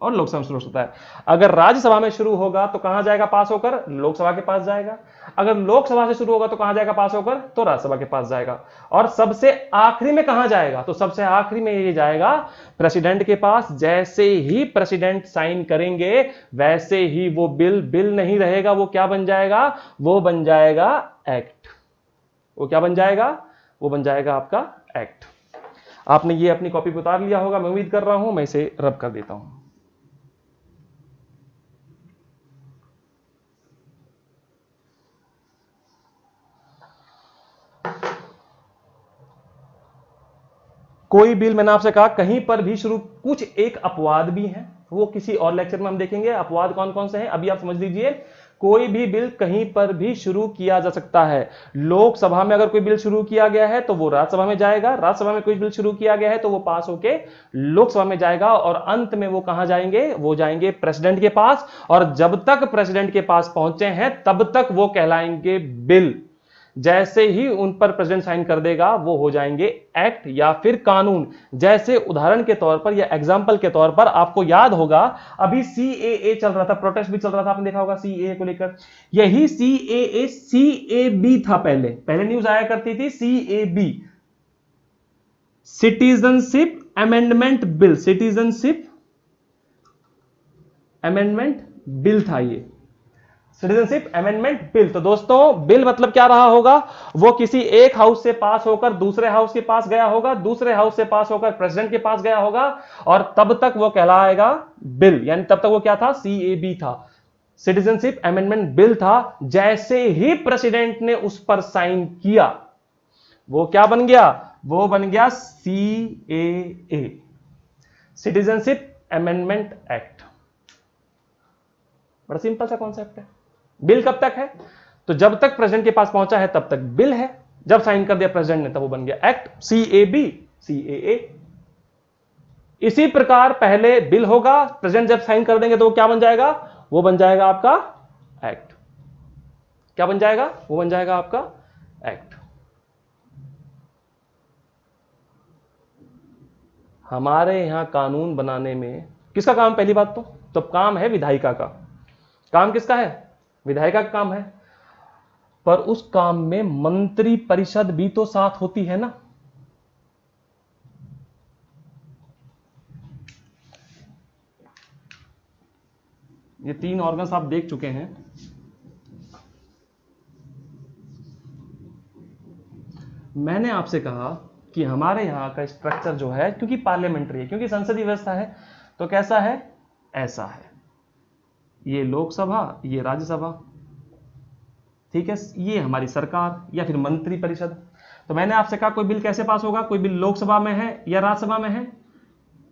और लोकसभा में शुरू हो सकता है। अगर राज्यसभा में शुरू होगा तो कहां जाएगा पास होकर? लोकसभा के पास जाएगा। अगर लोकसभा से शुरू होगा तो कहां जाएगा पास होकर? तो राज्यसभा के पास जाएगा। और सबसे आखिरी में कहां जाएगा? तो सबसे आखिरी में ये जाएगा प्रेसिडेंट के पास। जैसे ही प्रेसिडेंट साइन करेंगे वैसे ही वो बिल नहीं रहेगा, वो क्या बन जाएगा? वो बन जाएगा एक्ट। वो क्या बन जाएगा? वो बन जाएगा आपका एक्ट। आपने ये अपनी कॉपी पर उतार लिया होगा, मैं उम्मीद कर रहा हूं। मैं इसे रब कर देता हूं। कोई बिल, मैंने आपसे कहा कहीं पर भी शुरू, कुछ एक अपवाद भी हैं, वो किसी और लेक्चर में हम देखेंगे अपवाद कौन कौन से हैं। अभी आप समझ लीजिए कोई भी बिल कहीं पर भी शुरू किया जा सकता है। लोकसभा में अगर कोई बिल शुरू किया गया है तो वो राज्यसभा में जाएगा, राज्यसभा में कोई बिल शुरू किया गया है तो वो पास होके लोकसभा में जाएगा, और अंत में वो कहां जाएंगे, वो जाएंगे प्रेसिडेंट के पास, और जब तक प्रेसिडेंट के पास पहुंचे हैं तब तक वो कहलाएंगे बिल। जैसे ही उन पर प्रेसिडेंट साइन कर देगा वो हो जाएंगे एक्ट या फिर कानून। जैसे उदाहरण के तौर पर या एग्जांपल के तौर पर आपको याद होगा, अभी सीएए चल रहा था, प्रोटेस्ट भी चल रहा था, आपने देखा होगा सीएए को लेकर। यही सीएए सीएबी था, पहले पहले न्यूज आया करती थी CAB, citizenship amendment bill, citizenship amendment bill था ये, सिटीजनशिप अमेंडमेंट बिल। तो दोस्तों बिल मतलब क्या रहा होगा, वो किसी एक हाउस से पास होकर दूसरे हाउस के पास गया होगा, दूसरे हाउस से पास होकर प्रेसिडेंट के पास गया होगा, और तब तक वो कहलाएगा बिल। यानी तब तक वो क्या था, सीएबी था, सिटीजनशिप अमेंडमेंट बिल था। जैसे ही प्रेसिडेंट ने उस पर साइन किया वो क्या बन गया, वो बन गया सीएए, सिटीजनशिप अमेंडमेंट एक्ट। बड़ा सिंपल सा कॉन्सेप्ट है। बिल कब तक है, तो जब तक प्रेसिडेंट के पास पहुंचा है तब तक बिल है, जब साइन कर दिया प्रेसिडेंट ने तब वो बन गया एक्ट, सीएबी सीएए। इसी प्रकार पहले बिल होगा, प्रेसिडेंट जब साइन कर देंगे तो वो क्या बन जाएगा, वो बन जाएगा आपका एक्ट। क्या बन जाएगा, वो बन जाएगा आपका एक्ट। हमारे यहां कानून बनाने में किसका काम, पहली बात तो काम है विधायिका का। काम किसका है, विधायिका का काम है। पर उस काम में मंत्री परिषद भी तो साथ होती है ना। ये तीन ऑर्गन्स आप देख चुके हैं। मैंने आपसे कहा कि हमारे यहां का स्ट्रक्चर जो है, क्योंकि पार्लियामेंट्री है, क्योंकि संसदीय व्यवस्था है, तो कैसा है, ऐसा है। ये लोकसभा, ये राज्यसभा, ठीक है, ये हमारी सरकार या फिर मंत्री परिषद। तो मैंने आपसे कहा कोई बिल कैसे पास होगा, कोई बिल लोकसभा में है या राज्यसभा में है,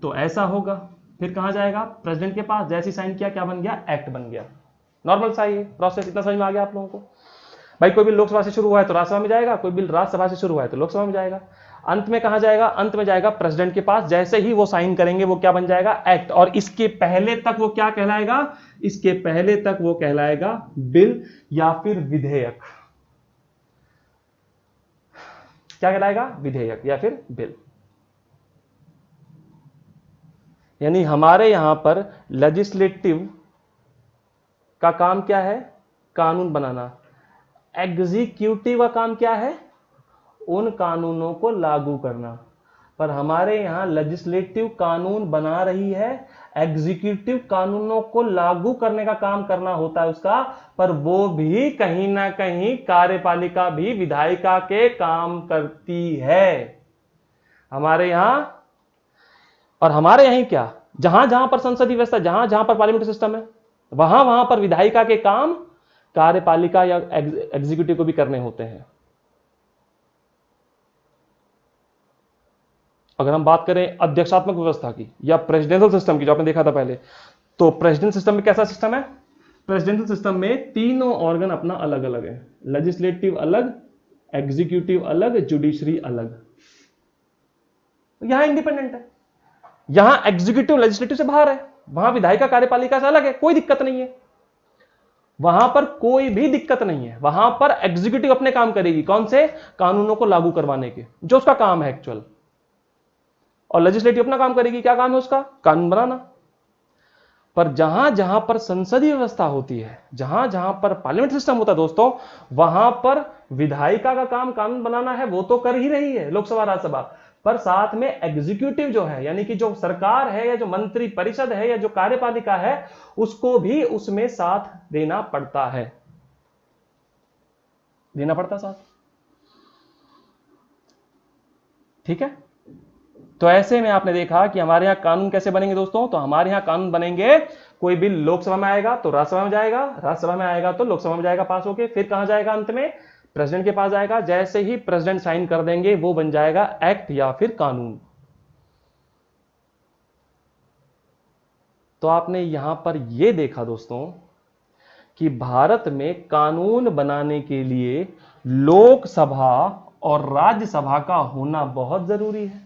तो ऐसा होगा, फिर कहां जाएगा, प्रेसिडेंट के पास, जैसे साइन किया क्या बन गया, एक्ट बन गया। नॉर्मल सा ये प्रोसेस, इतना समझ में आ गया आप लोगों को। भाई कोई बिल लोकसभा से शुरू हुआ है तो राज्यसभा में जाएगा, कोई बिल राज्यसभा से शुरू हुआ है तो लोकसभा में जाएगा, अंत में कहां जाएगा, अंत में जाएगा प्रेसिडेंट के पास। जैसे ही वो साइन करेंगे वो क्या बन जाएगा, एक्ट। और इसके पहले तक वो क्या कहलाएगा, इसके पहले तक वो कहलाएगा बिल या फिर विधेयक। क्या कहलाएगा, विधेयक या फिर बिल। यानी हमारे यहां पर लेजिस्लेटिव का काम क्या है, कानून बनाना। एग्जीक्यूटिव का काम क्या है, उन कानूनों को लागू करना। पर हमारे यहां लेजिस्लेटिव कानून बना रही है, एग्जीक्यूटिव कानूनों को लागू करने का काम करना होता है उसका, पर वो भी कहीं ना कहीं कार्यपालिका भी विधायिका के काम करती है हमारे यहां। और हमारे यहीं क्या, जहां जहां पर संसदीय व्यवस्था, जहां जहां पर पार्लियामेंट्री सिस्टम है, वहां वहां पर विधायिका के काम कार्यपालिका या एग्जीक्यूटिव को भी करने होते हैं। अगर हम बात करें अध्यक्षात्मक व्यवस्था की या प्रेसिडेंशियल सिस्टम की, जो आपने देखा था पहले, तो प्रेसिडेंशियल सिस्टम में कैसा सिस्टम है, प्रेसिडेंशियल सिस्टम में तीनों ऑर्गन अपना अलग अलग है, लेजिस्लेटिव अलग, एग्जीक्यूटिव अलग, जुडिशरी अलग। यहां इंडिपेंडेंट है, यहां एग्जीक्यूटिव लेजिस्लेटिव से बाहर है, वहां विधायिका कार्यपालिका से अलग है, कोई दिक्कत नहीं है, वहां पर कोई भी दिक्कत नहीं है। वहां पर एग्जीक्यूटिव अपने काम करेगी, कौन से, कानूनों को लागू करवाने के, जो उसका काम है एक्चुअल, और लेजिस्लेटिव अपना काम करेगी, क्या काम है उसका, कानून बनाना। पर जहां जहां पर संसदीय व्यवस्था होती है, जहां जहां पर पार्लियामेंट सिस्टम होता है दोस्तों, वहां पर विधायिका का काम कानून बनाना है, वो तो कर ही रही है, लोकसभा राज्यसभा, पर साथ में एग्जीक्यूटिव जो है, यानी कि जो सरकार है या जो मंत्री परिषद है या जो कार्यपालिका है, उसको भी उसमें साथ देना पड़ता है, देना पड़ता साथ। ठीक है, तो ऐसे में आपने देखा कि हमारे यहां कानून कैसे बनेंगे दोस्तों, तो हमारे यहां कानून बनेंगे, कोई बिल लोकसभा में आएगा तो राज्यसभा में जाएगा, राज्यसभा में आएगा तो लोकसभा में जाएगा पास होके, फिर कहां जाएगा, अंत में प्रेसिडेंट के पास जाएगा। जैसे ही प्रेसिडेंट साइन कर देंगे वो बन जाएगा एक्ट या फिर कानून। तो आपने यहां पर यह देखा दोस्तों कि भारत में कानून बनाने के लिए लोकसभा और राज्यसभा का होना बहुत जरूरी है।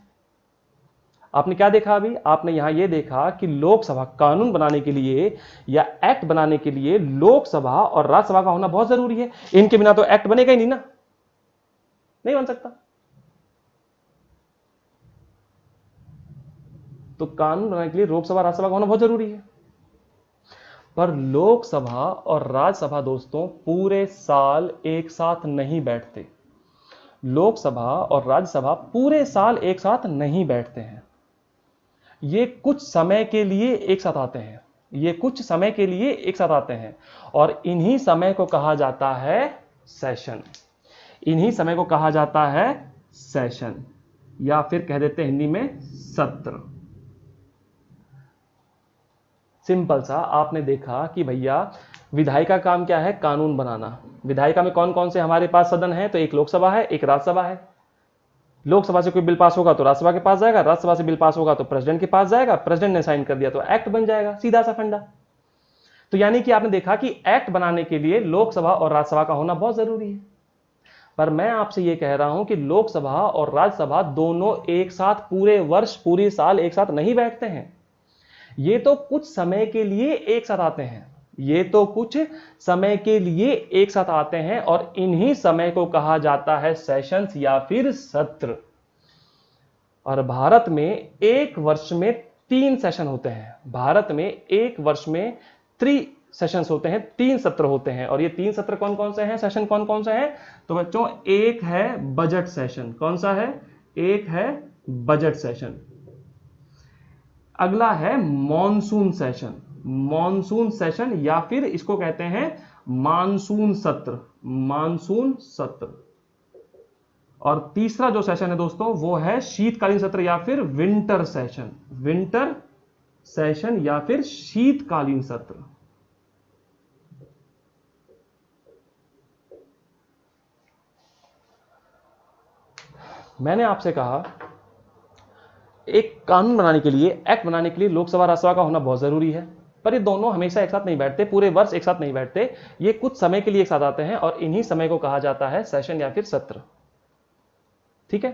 आपने क्या देखा अभी? आपने यहां यह देखा कि लोकसभा कानून बनाने के लिए या एक्ट बनाने के लिए लोकसभा और राज्यसभा का होना बहुत जरूरी है। इनके बिना तो एक्ट बनेगा ही नहीं ना, नहीं बन सकता। तो कानून बनाने के लिए लोकसभा राज्यसभा का होना बहुत जरूरी है। पर लोकसभा और राज्यसभा दोस्तों पूरे साल एक साथ नहीं बैठते। लोकसभा और राज्यसभा पूरे साल एक साथ नहीं बैठते हैं। ये कुछ समय के लिए एक साथ आते हैं। ये कुछ समय के लिए एक साथ आते हैं और इन्हीं समय को कहा जाता है सेशन। इन्हीं समय को कहा जाता है सेशन, या फिर कह देते हैं हिंदी में सत्र। सिंपल सा आपने देखा कि भैया विधायिका का काम क्या है? कानून बनाना। विधायिका में कौन कौन से हमारे पास सदन है? तो एक लोकसभा है, एक राज्यसभा है। लोकसभा से कोई बिल पास होगा तो राज्यसभा के पास जाएगा, राज्यसभा से बिल पास होगा तो प्रेसिडेंट के पास जाएगा, प्रेसिडेंट ने साइन कर दिया तो एक्ट बन जाएगा। सीधा सा फंडा। तो यानी कि आपने देखा कि एक्ट बनाने के लिए लोकसभा और राज्यसभा का होना बहुत जरूरी है। पर मैं आपसे यह कह रहा हूं कि लोकसभा और राज्यसभा दोनों एक साथ पूरे वर्ष पूरे साल एक साथ नहीं बैठते हैं। ये तो कुछ समय के लिए एक साथ आते हैं। ये तो कुछ समय के लिए एक साथ आते हैं और इन्हीं समय को कहा जाता है सेशंस या फिर सत्र। और भारत में एक वर्ष में 3 सेशन होते हैं। भारत में एक वर्ष में 3 सेशंस होते हैं, 3 सत्र होते हैं। और ये 3 सत्र कौन कौन से हैं? सेशन कौन कौन से हैं? तो बच्चों एक है बजट सेशन। कौन सा है? एक है बजट सेशन। अगला है मॉनसून सेशन। मॉनसून सेशन या फिर इसको कहते हैं मानसून सत्र। मानसून सत्र। और तीसरा जो सेशन है दोस्तों वो है शीतकालीन सत्र या फिर विंटर सेशन। विंटर सेशन या फिर शीतकालीन सत्र। मैंने आपसे कहा एक कानून बनाने के लिए, एक्ट बनाने के लिए लोकसभा राज्यसभा का होना बहुत जरूरी है। पर ये दोनों हमेशा एक साथ नहीं बैठते, पूरे वर्ष एक साथ नहीं बैठते। ये कुछ समय के लिए एक साथ आते हैं और इन्हीं समय को कहा जाता है सेशन या फिर सत्र। ठीक है?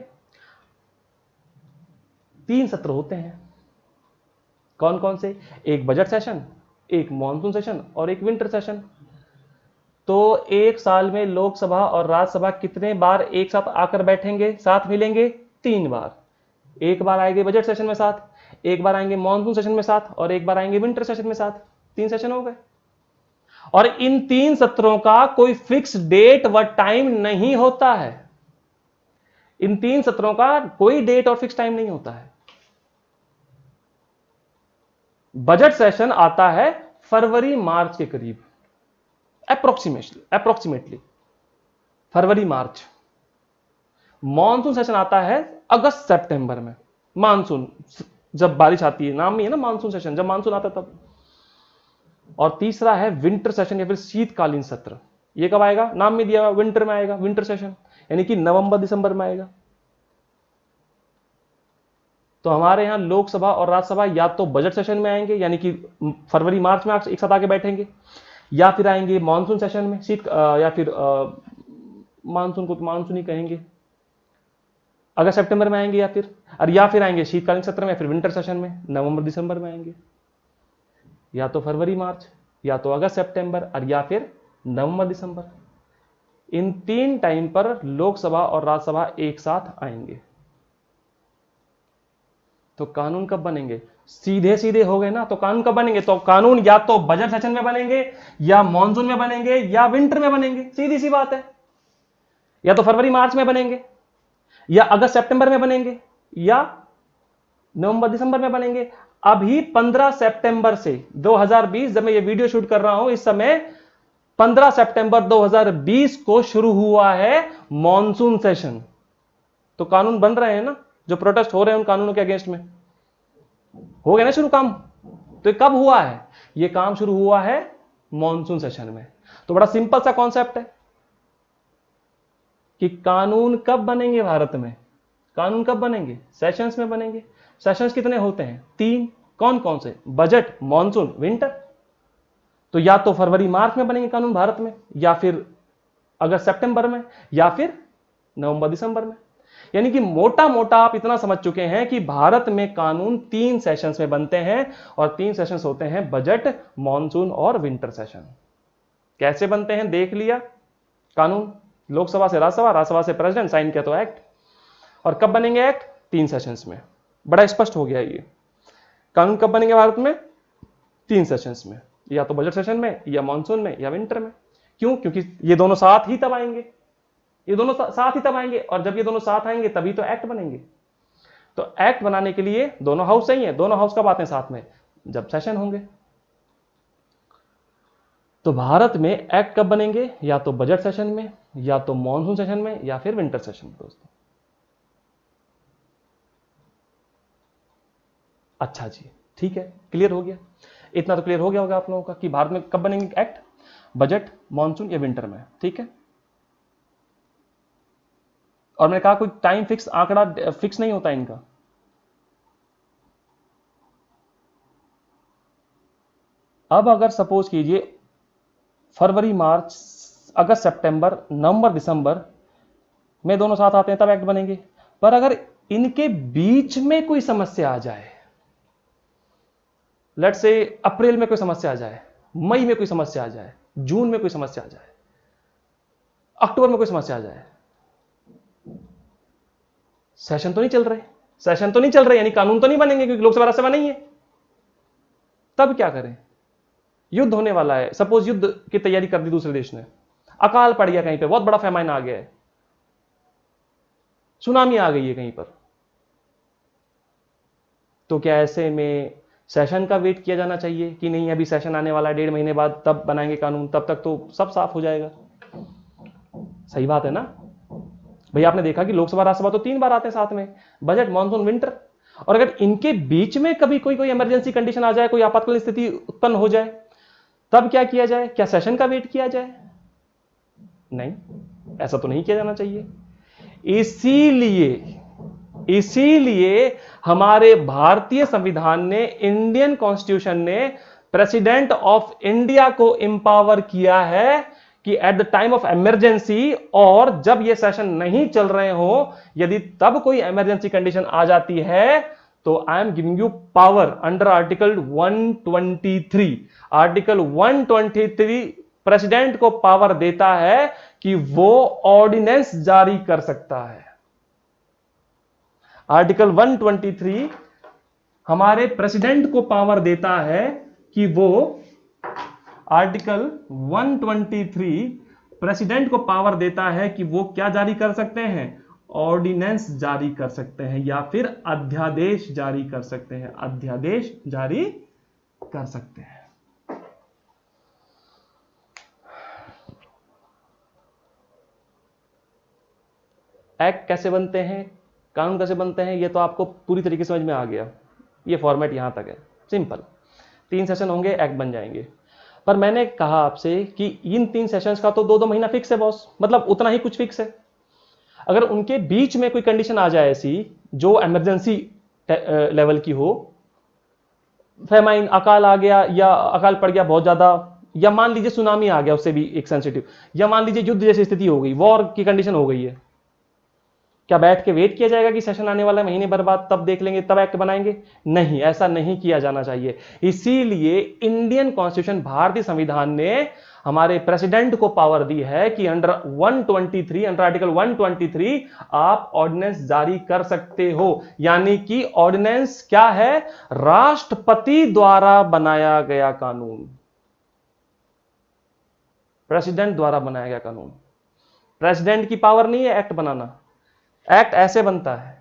3 सत्र होते हैं। कौन कौन से? एक बजट सेशन, एक मॉनसून सेशन और एक विंटर सेशन। तो एक साल में लोकसभा और राज्यसभा कितने बार एक साथ आकर बैठेंगे, साथ मिलेंगे? 3 बार। एक बार आएंगे बजट सेशन में साथ, एक बार आएंगे मॉनसून सेशन में साथ और एक बार आएंगे विंटर सेशन में साथ। 3 सेशन हो गए। और इन 3 सत्रों का कोई फिक्स डेट व टाइम नहीं होता है। इन 3 सत्रों का कोई डेट और फिक्स टाइम नहीं होता है। बजट सेशन आता है फरवरी मार्च के करीब, अप्रोक्सीमेटली फरवरी मार्च। मॉनसून सेशन आता है अगस्त सितंबर में। मानसून जब बारिश आती है, नाम ही है ना मानसून सेशन, जब मानसून आता तब। और तीसरा है विंटर सेशन या फिर शीतकालीन सत्र। ये कब आएगा? नाम में दिया हुआ विंटर में आएगा। विंटर सेशन यानी कि नवंबर दिसंबर में आएगा। तो हमारे यहां लोकसभा और राज्यसभा या तो बजट सेशन में आएंगे यानी कि फरवरी मार्च में एक साथ आके बैठेंगे, या फिर आएंगे मॉनसून सेशन में, या फिर मानसून को मानसून ही कहेंगे, अगस्त सितंबर में आएंगे, या फिर आएंगे शीतकालीन सत्र में या फिर विंटर सेशन में नवंबर दिसंबर में आएंगे। या तो फरवरी मार्च, या तो अगस्त सितंबर और या फिर नवंबर दिसंबर। इन 3 टाइम पर लोकसभा और राज्यसभा एक साथ आएंगे। तो कानून कब बनेंगे? सीधे सीधे हो गए ना। तो कानून कब बनेंगे? तो कानून या तो बजट सेशन में बनेंगे, या मॉनसून में बनेंगे, या विंटर में बनेंगे। सीधी सी बात है। या तो फरवरी मार्च में बनेंगे, या अगस्त सितंबर में बनेंगे, या नवंबर दिसंबर में बनेंगे। अभी 15 सितंबर से 2020, जब मैं ये वीडियो शूट कर रहा हूं इस समय 15 सितंबर 2020 को शुरू हुआ है मॉनसून सेशन। तो कानून बन रहे हैं ना, जो प्रोटेस्ट हो रहे हैं उन कानूनों के अगेंस्ट में हो गया ना शुरू काम। तो ये कब हुआ है? ये काम शुरू हुआ है मॉनसून सेशन में। तो बड़ा सिंपल सा कॉन्सेप्ट है कि कानून कब बनेंगे भारत में? कानून कब बनेंगे? सेशंस में बनेंगे। सेशंस कितने होते हैं? 3। कौन कौन से? Budget, monsoon, winter. तो या तो फरवरी मार्च में बनेंगे कानून भारत में, या फिर अगस्त सितंबर में, या फिर नवंबर दिसंबर में। यानी कि मोटा मोटा आप इतना समझ चुके हैं कि भारत में कानून 3 सेशंस में बनते हैं, और 3 सेशंस होते हैं बजट, मॉनसून और विंटर सेशन। कैसे बनते हैं देख लिया। कानून लोकसभा से राज्यसभा, राज्यसभा से प्रेसिडेंट, साइन किया तो एक्ट। और कब बनेंगे एक्ट? 3 सेशंस में। बड़ा स्पष्ट हो गया ये। कानून कब बनेंगे भारत में? 3 सेशंस में, या तो बजट सेशन में, या मॉनसून में, या विंटर में। क्यों? क्योंकि ये दोनों साथ ही तब आएंगे, ये दोनों साथ ही तब आएंगे, और जब ये दोनों साथ आएंगे तभी तो एक्ट बनेंगे। तो एक्ट बनाने के लिए दोनों हाउस चाहिए। दोनों हाउस कब आते हैं साथ में? जब सेशन होंगे। तो भारत में एक्ट कब बनेंगे? या तो बजट सेशन में, या तो मॉनसून सेशन में, या फिर विंटर सेशन में दोस्तों। अच्छा जी, ठीक है, क्लियर हो गया। इतना तो क्लियर हो गया होगा आप लोगों का कि भारत में कब बनेंगे एक्ट, बजट, मॉनसून या विंटर में। ठीक है, और मैंने कहा कोई टाइम फिक्स, आंकड़ा फिक्स नहीं होता इनका। अब अगर सपोज कीजिए फरवरी मार्च अगस्त सितंबर नवंबर दिसंबर में दोनों साथ आते हैं तब एक्ट बनेंगे। पर अगर इनके बीच में कोई समस्या आ जाए, लेट्स से अप्रैल में कोई समस्या आ जाए, मई में कोई समस्या आ जाए, जून में कोई समस्या आ जाए, अक्टूबर में कोई समस्या आ जाए, सेशन तो नहीं चल रहे, सेशन तो नहीं चल रहे, यानी कानून तो नहीं बनेंगे क्योंकि लोकसभा राज्यसभा नहीं है। तब क्या करें? युद्ध होने वाला है, सपोज युद्ध की तैयारी कर दी दूसरे देश ने, अकाल पड़ गया कहीं पे, बहुत बड़ा फैमाइन आ गया है, सुनामी आ गई है कहीं पर, तो क्या ऐसे में सेशन का वेट किया जाना चाहिए कि नहीं अभी सेशन आने वाला है 1.5 महीने बाद तब बनाएंगे कानून, तब तक तो सब साफ हो जाएगा? सही बात है ना भाई। आपने देखा कि लोकसभा राज्यसभा तो 3 बार आते हैं साथ में, बजट, मॉनसून, विंटर। और अगर इनके बीच में कभी कोई इमरजेंसी कंडीशन आ जाए, कोई आपातकालीन स्थिति उत्पन्न हो जाए, तब क्या किया जाए? क्या सेशन का वेट किया जाए? नहीं, ऐसा तो नहीं किया जाना चाहिए। इसीलिए हमारे भारतीय संविधान ने, इंडियन कॉन्स्टिट्यूशन ने प्रेसिडेंट ऑफ इंडिया को इंपावर किया है कि at the time of emergency, और जब ये सेशन नहीं चल रहे हो, यदि तब कोई इमरजेंसी कंडीशन आ जाती है, तो I am giving you power under article 123। Article 123 president को पावर देता है कि वो ऑर्डिनेंस जारी कर सकता है। आर्टिकल 123 हमारे प्रेसिडेंट को पावर देता है कि वो, आर्टिकल 123 प्रेसिडेंट को पावर देता है कि वो क्या जारी कर सकते हैं? ऑर्डिनेंस जारी कर सकते हैं, या फिर अध्यादेश जारी कर सकते हैं, अध्यादेश जारी कर सकते हैं। एक्ट कैसे बनते हैं, कानून कैसे बनते हैं, ये तो आपको पूरी तरीके से समझ में आ गया। ये फॉर्मेट यहां तक है, सिंपल। 3 सेशन होंगे, एक्ट बन जाएंगे। पर मैंने कहा आपसे कि इन 3 सेशंस का तो 2-2 महीना फिक्स है बॉस, मतलब उतना ही कुछ फिक्स है। अगर उनके बीच में कोई कंडीशन आ जाए ऐसी जो इमरजेंसी लेवल की हो, फेमाइन, अकाल आ गया, या अकाल पड़ गया बहुत ज्यादा, या मान लीजिए सुनामी आ गया, उससे भी एक सेंसिटिव, या मान लीजिए युद्ध जैसी स्थिति हो गई, वॉर की कंडीशन हो गई है, क्या बैठ के वेट किया जाएगा कि सेशन आने वाला महीने भर बाद तब देख लेंगे तब एक्ट बनाएंगे? नहीं, ऐसा नहीं किया जाना चाहिए। इसीलिए इंडियन कॉन्स्टिट्यूशन, भारतीय संविधान ने हमारे प्रेसिडेंट को पावर दी है कि अंडर 123, अंडर आर्टिकल 123 आप ऑर्डिनेंस जारी कर सकते हो। यानी कि ऑर्डिनेंस क्या है? राष्ट्रपति द्वारा बनाया गया कानून, प्रेसिडेंट द्वारा बनाया गया कानून। प्रेसिडेंट की पावर नहीं है एक्ट बनाना। एक्ट ऐसे बनता है,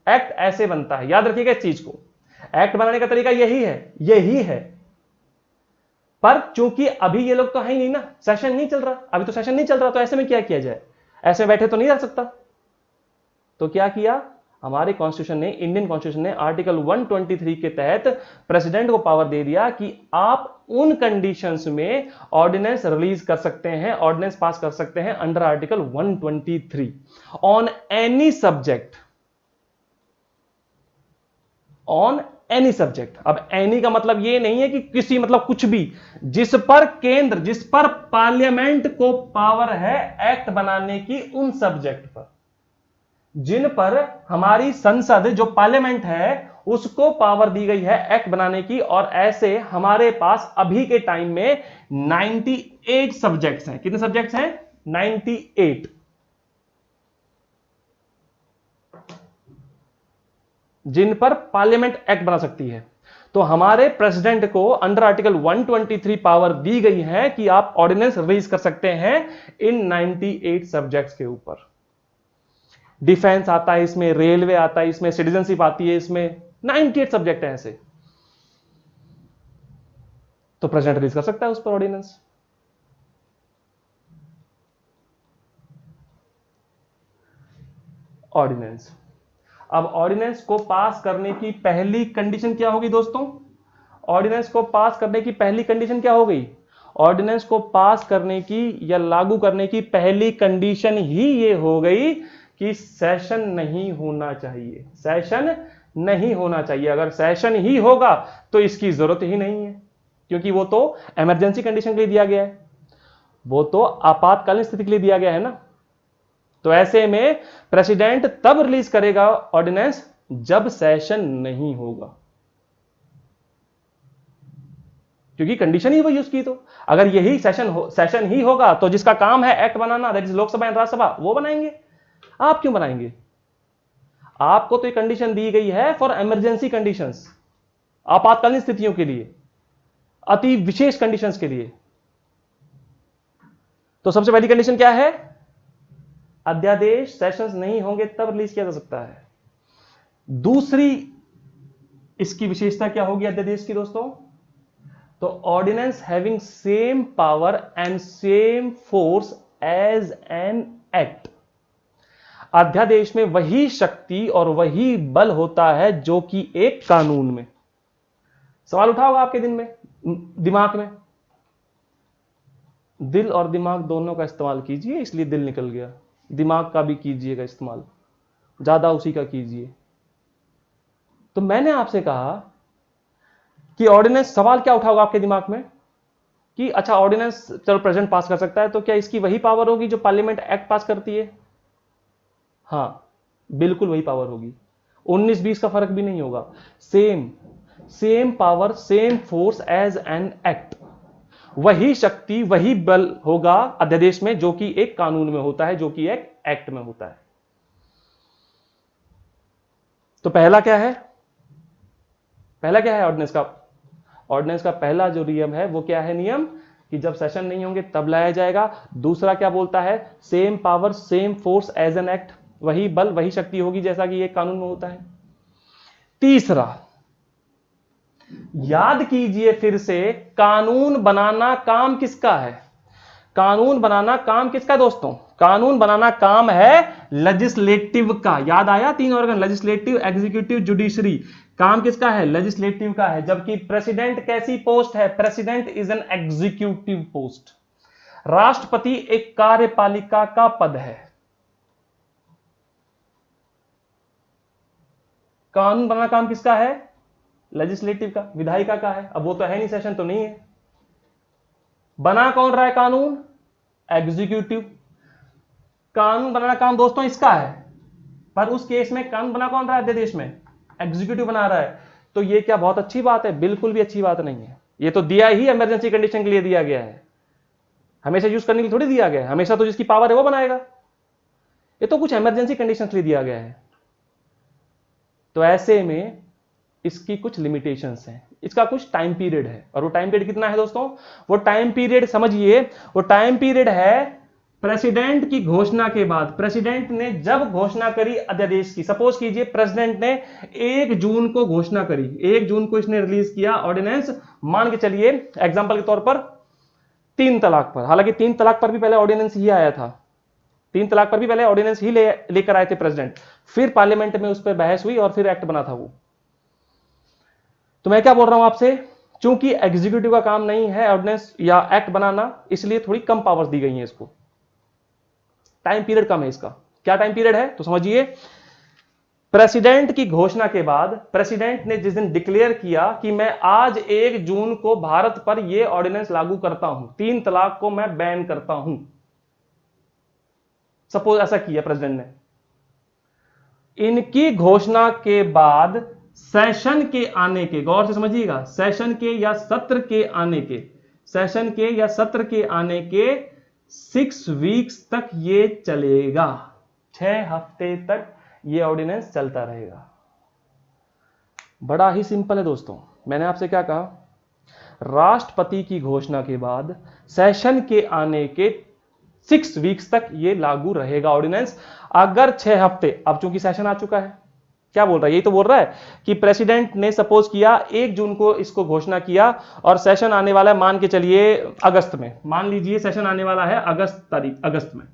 एक्ट ऐसे बनता है, याद रखिएगा इस चीज को। एक्ट बनाने का तरीका यही है। पर चूंकि अभी ये लोग तो है ही नहीं ना, सेशन नहीं चल रहा, अभी तो सेशन नहीं चल रहा, तो ऐसे में क्या किया जाए? ऐसे बैठे तो नहीं रह सकता। तो क्या किया हमारे कॉन्स्टिट्यूशन ने, इंडियन कॉन्स्टिट्यूशन ने आर्टिकल 123 के तहत प्रेसिडेंट को पावर दे दिया कि आप उन कंडीशंस में ऑर्डिनेंस रिलीज कर सकते हैं, ऑर्डिनेंस पास कर सकते हैं under article 123 on any subject, on any subject. अब एनी का मतलब ये नहीं है कि किसी, मतलब कुछ भी, जिस पर केंद्र, जिस पर पार्लियामेंट को पावर है एक्ट बनाने की, उन सब्जेक्ट पर, जिन पर हमारी संसद जो पार्लियामेंट है उसको पावर दी गई है एक्ट बनाने की। और ऐसे हमारे पास अभी के टाइम में 98 सब्जेक्ट्स हैं। कितने सब्जेक्ट्स हैं? 98, जिन पर पार्लियामेंट एक्ट बना सकती है। तो हमारे प्रेसिडेंट को अंडर आर्टिकल 123 पावर दी गई है कि आप ऑर्डिनेंस रिलीज कर सकते हैं इन 98 सब्जेक्ट्स के ऊपर। डिफेंस आता है इसमें, रेलवे आता है इसमें, सिटीजनशिप आती है इसमें, 98 सब्जेक्ट है ऐसे। तो प्रेसिडेंट रिलीज कर सकता है उस पर ऑर्डिनेंस। ऑर्डिनेंस, अब ऑर्डिनेंस को पास करने की पहली कंडीशन क्या होगी दोस्तों? ऑर्डिनेंस को पास करने की पहली कंडीशन क्या हो गई? ऑर्डिनेंस को पास करने की या लागू करने की पहली कंडीशन ही ये हो गई कि सेशन नहीं होना चाहिए। सेशन नहीं होना चाहिए। अगर सेशन ही होगा तो इसकी जरूरत ही नहीं है, क्योंकि वो तो इमरजेंसी कंडीशन के लिए दिया गया है, वो तो आपातकालीन स्थिति के लिए दिया गया है ना। तो ऐसे में प्रेसिडेंट तब रिलीज करेगा ऑर्डिनेंस जब सेशन नहीं होगा, क्योंकि कंडीशन ही वही उसकी। तो अगर यही सेशन ही होगा तो जिसका काम है act banana, that is Lok Sabha and Rajya Sabha, वो बनाएंगे। आप क्यों बनाएंगे? आपको तो ये कंडीशन दी गई है फॉर इमरजेंसी कंडीशंस, आपातकालीन स्थितियों के लिए, अति विशेष कंडीशंस के लिए। तो सबसे पहली कंडीशन क्या है? अध्यादेश सेशंस नहीं होंगे तब रिलीज किया जा सकता है। दूसरी इसकी विशेषता क्या होगी अध्यादेश की दोस्तों? तो ordinance having same power and same force as an act. अध्यादेश में वही शक्ति और वही बल होता है जो कि एक कानून में। सवाल उठा होगा आपके दिमाग में। दिल और दिमाग दोनों का इस्तेमाल कीजिए, इसलिए दिल निकल गया। दिमाग का भी कीजिएगा इस्तेमाल, ज्यादा उसी का कीजिए। तो मैंने आपसे कहा कि ऑर्डिनेंस, सवाल क्या उठा होगा आपके दिमाग में कि अच्छा ऑर्डिनेंस चलो प्रेसिडेंट पास कर सकता है, तो क्या इसकी वही पावर होगी जो पार्लियामेंट एक्ट पास करती है? हां, बिल्कुल वही पावर होगी। 19-20 का फर्क भी नहीं होगा। Same power, same force as an act. वही शक्ति, वही बल होगा अध्यादेश में जो कि एक कानून में होता है, जो कि एक एक्ट में होता है। तो पहला क्या है? पहला क्या है ऑर्डिनेंस का? ऑर्डिनेंस का पहला जो नियम है वो क्या है? नियम कि जब सेशन नहीं होंगे तब लाया जाएगा। दूसरा क्या बोलता है? Same power same force as an act. वही बल, वही शक्ति होगी जैसा कि एक कानून में होता है। तीसरा, याद कीजिए फिर से, कानून बनाना काम किसका है? कानून बनाना काम किसका दोस्तों? कानून बनाना काम है लेजिस्लेटिव का। याद आया? 3 ऑर्गन, लेजिस्लेटिव, एग्जीक्यूटिव, जुडिशरी। काम किसका है? लेजिस्लेटिव का है। जबकि प्रेसिडेंट कैसी पोस्ट है? President is an executive post. राष्ट्रपति एक कार्यपालिका का पद है। कानून बनाना काम किसका है? लेजिस्लेटिव का, विधायिका का है। अब वो तो है नहीं, सेशन तो नहीं है। बना कौन रहा है कानून? एग्जीक्यूटिव। कानून बनाना काम दोस्तों इसका है, पर उस केस में कानून बना कौन रहा है अध्यादेश में? एग्जीक्यूटिव बना रहा है। तो ये क्या बहुत अच्छी बात है? बिल्कुल भी अच्छी बात नहीं है। ये तो दिया ही इमरजेंसी कंडीशन के लिए दिया गया है, हमेशा यूज करने के लिए थोड़ी दिया गया है। हमेशा तो जिसकी पावर है वो बनाएगा। ये तो कुछ इमरजेंसी कंडीशन के लिए दिया गया है। तो ऐसे में इसकी कुछ लिमिटेशंस हैं, इसका कुछ टाइम पीरियड है। और वो टाइम पीरियड कितना है दोस्तों? वो टाइम पीरियड समझिए, वो टाइम पीरियड है प्रेसिडेंट की घोषणा के बाद। प्रेसिडेंट ने जब घोषणा करी अध्यादेश की, सपोज कीजिए प्रेसिडेंट ने 1 जून को घोषणा करी, 1 जून को इसने रिलीज किया ऑर्डिनेंस, मान के चलिए एग्जांपल के तौर पर 3 तलाक पर। हालांकि 3 तलाक पर भी पहले ऑर्डिनेंस ही आया था, 3 तलाक पर भी पहले ऑर्डिनेंस ही लेकर आए थे प्रेसिडेंट, फिर पार्लियामेंट में उस पर बहस हुई और फिर एक्ट बना था वो। तो मैं क्या बोल रहा हूं आपसे, चूंकि एग्जीक्यूटिव का काम नहीं है ऑर्डिनेंस या एक्ट बनाना, इसलिए थोड़ी कम पावर्स दी गई हैं इसको। टाइम पीरियड कम है इसका। क्या टाइम पीरियड है? तो समझिए, प्रेसिडेंट की घोषणा के बाद प्रेसिडेंट ने जिस दिन डिक्लेयर किया कि मैं आज 1 जून को भारत पर यह ऑर्डिनेंस लागू करता हूं, 3 तलाक को मैं बैन करता हूं, सपोज ऐसा किया प्रेसिडेंट ने, इनकी घोषणा के बाद सेशन के आने के, गौर से समझिएगा, सेशन के या सत्र के आने के, सेशन के या सत्र के आने के 6 वीक्स तक ये चलेगा, 6 हफ्ते तक ये ऑर्डिनेंस चलता रहेगा। बड़ा ही सिंपल है दोस्तों। मैंने आपसे क्या कहा, राष्ट्रपति की घोषणा के बाद सेशन के आने के 6 वीक्स तक ये लागू रहेगा ऑर्डिनेंस। अगर 6 हफ्ते, अब चूंकि सेशन आ चुका है, क्या बोल रहा है, यही तो बोल रहा है कि प्रेसिडेंट ने सपोज किया 1 जून को इसको घोषणा किया और सेशन आने वाला है, मान के चलिए अगस्त में, मान लीजिए सेशन आने वाला है अगस्त में,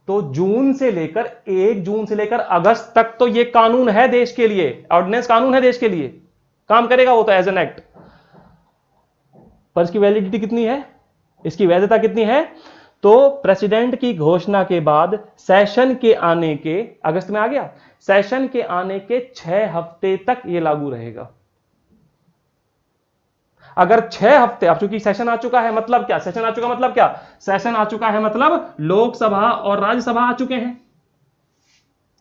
तो जून से लेकर 1 जून से लेकर अगस्त तक तो ये कानून है देश के लिए, ऑर्डिनेंस कानून है देश के लिए, काम करेगा वो तो एज एन एक्ट। पर इसकी वैलिडिटी कितनी है, इसकी वैधता कितनी है, तो प्रेसिडेंट की घोषणा के बाद सेशन के आने के, अगस्त में आ गया, सेशन के आने के 6 हफ्ते तक यह लागू रहेगा। अगर 6 हफ्ते, अब चूंकि सेशन आ चुका है, मतलब क्या, सेशन आ चुका मतलब क्या, सेशन आ चुका है मतलब लोकसभा और राज्यसभा आ चुके हैं,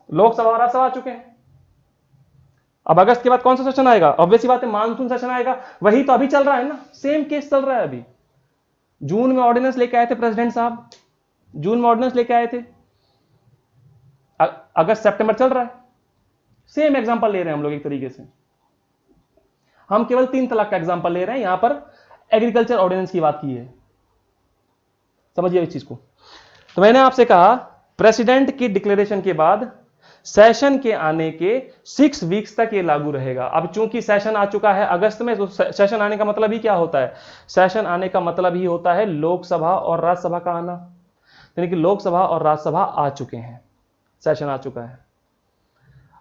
लोकसभा और राज्यसभा आ चुके हैं। अब अगस्त के बाद कौन सा सेशन आएगा, ऑब्वियस बात है मानसून सेशन आएगा, वही तो अभी चल रहा है ना, सेम केस चल रहा है अभी। जून में ऑर्डिनेंस लेके आए थे प्रेसिडेंट साहब, जून में ऑर्डिनेंस लेके आए थे, अगस्त सितंबर चल रहा है, सेम एग्जांपल ले रहे हैं हम लोग एक तरीके से। हम केवल 3 तलाक का एग्जांपल ले रहे हैं, यहां पर एग्रीकल्चर ऑर्डिनेंस की बात की है, समझिए इस चीज को। तो मैंने आपसे कहा प्रेसिडेंट की डिक्लेरेशन के बाद सेशन के आने के 6 वीक्स तक ये लागू रहेगा। अब चूंकि सेशन आ चुका है अगस्त में, तो सेशन आने का मतलब ही क्या होता है, सेशन आने का मतलब ही होता है लोकसभा और राज्यसभा का आना, यानी कि लोकसभा और राज्यसभा आ चुके हैं, सेशन आ चुका है।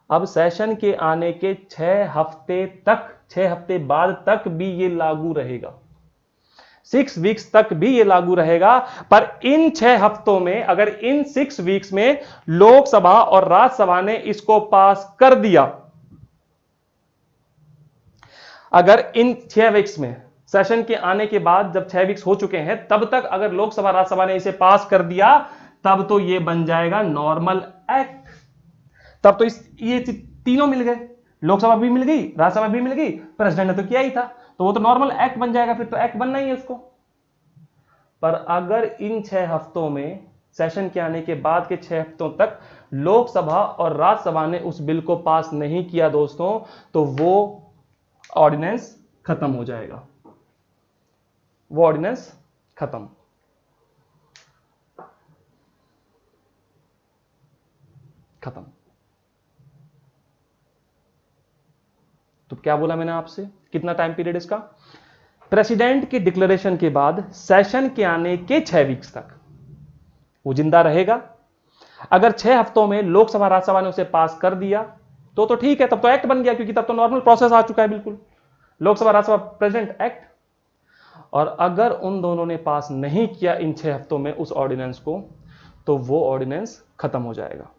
अब सेशन के आने के 6 हफ्ते तक, 6 हफ्ते बाद तक भी ये लागू रहेगा, 6 वीक्स तक भी ये लागू रहेगा। पर इन 6 हफ्तों में, अगर इन 6 वीक्स में लोकसभा और राज्यसभा ने इसको पास कर दिया, अगर इन 6 वीक्स में, सेशन के आने के बाद जब 6 वीक्स हो चुके हैं, तब तक अगर लोकसभा राज्यसभा ने इसे पास कर दिया, तब तो ये बन जाएगा नॉर्मल एक्ट। तब तो ये तीनों मिल गए, लोकसभा भी मिल गई, राज्यसभा भी मिल गई, प्रेसिडेंट ने तो किया ही था, तो वो तो नॉर्मल एक्ट बन जाएगा, फिर तो एक्ट बनना ही है उसको। पर अगर इन 6 हफ्तों में, सेशन के आने के बाद के 6 हफ्तों तक लोकसभा और राज्यसभा ने उस बिल को पास नहीं किया दोस्तों, तो वो ऑर्डिनेंस खत्म हो जाएगा, वो ऑर्डिनेंस खत्म। तो क्या बोला मैंने आपसे, कितना टाइम पीरियड इसका, प्रेसिडेंट की डिक्लेरेशन के बाद सेशन के आने के 6 वीक्स तक वो जिंदा रहेगा। अगर 6 हफ्तों में लोकसभा राज्यसभा ने उसे पास कर दिया तो ठीक है, तब तो एक्ट बन गया, क्योंकि तब तो नॉर्मल प्रोसेस आ चुका है, बिल्कुल लोकसभा राज्यसभा प्रेसिडेंट एक्ट। और अगर उन दोनों ने पास नहीं किया इन 6 हफ्तों में उस ऑर्डिनेंस को, तो वो ऑर्डिनेंस खत्म हो जाएगा,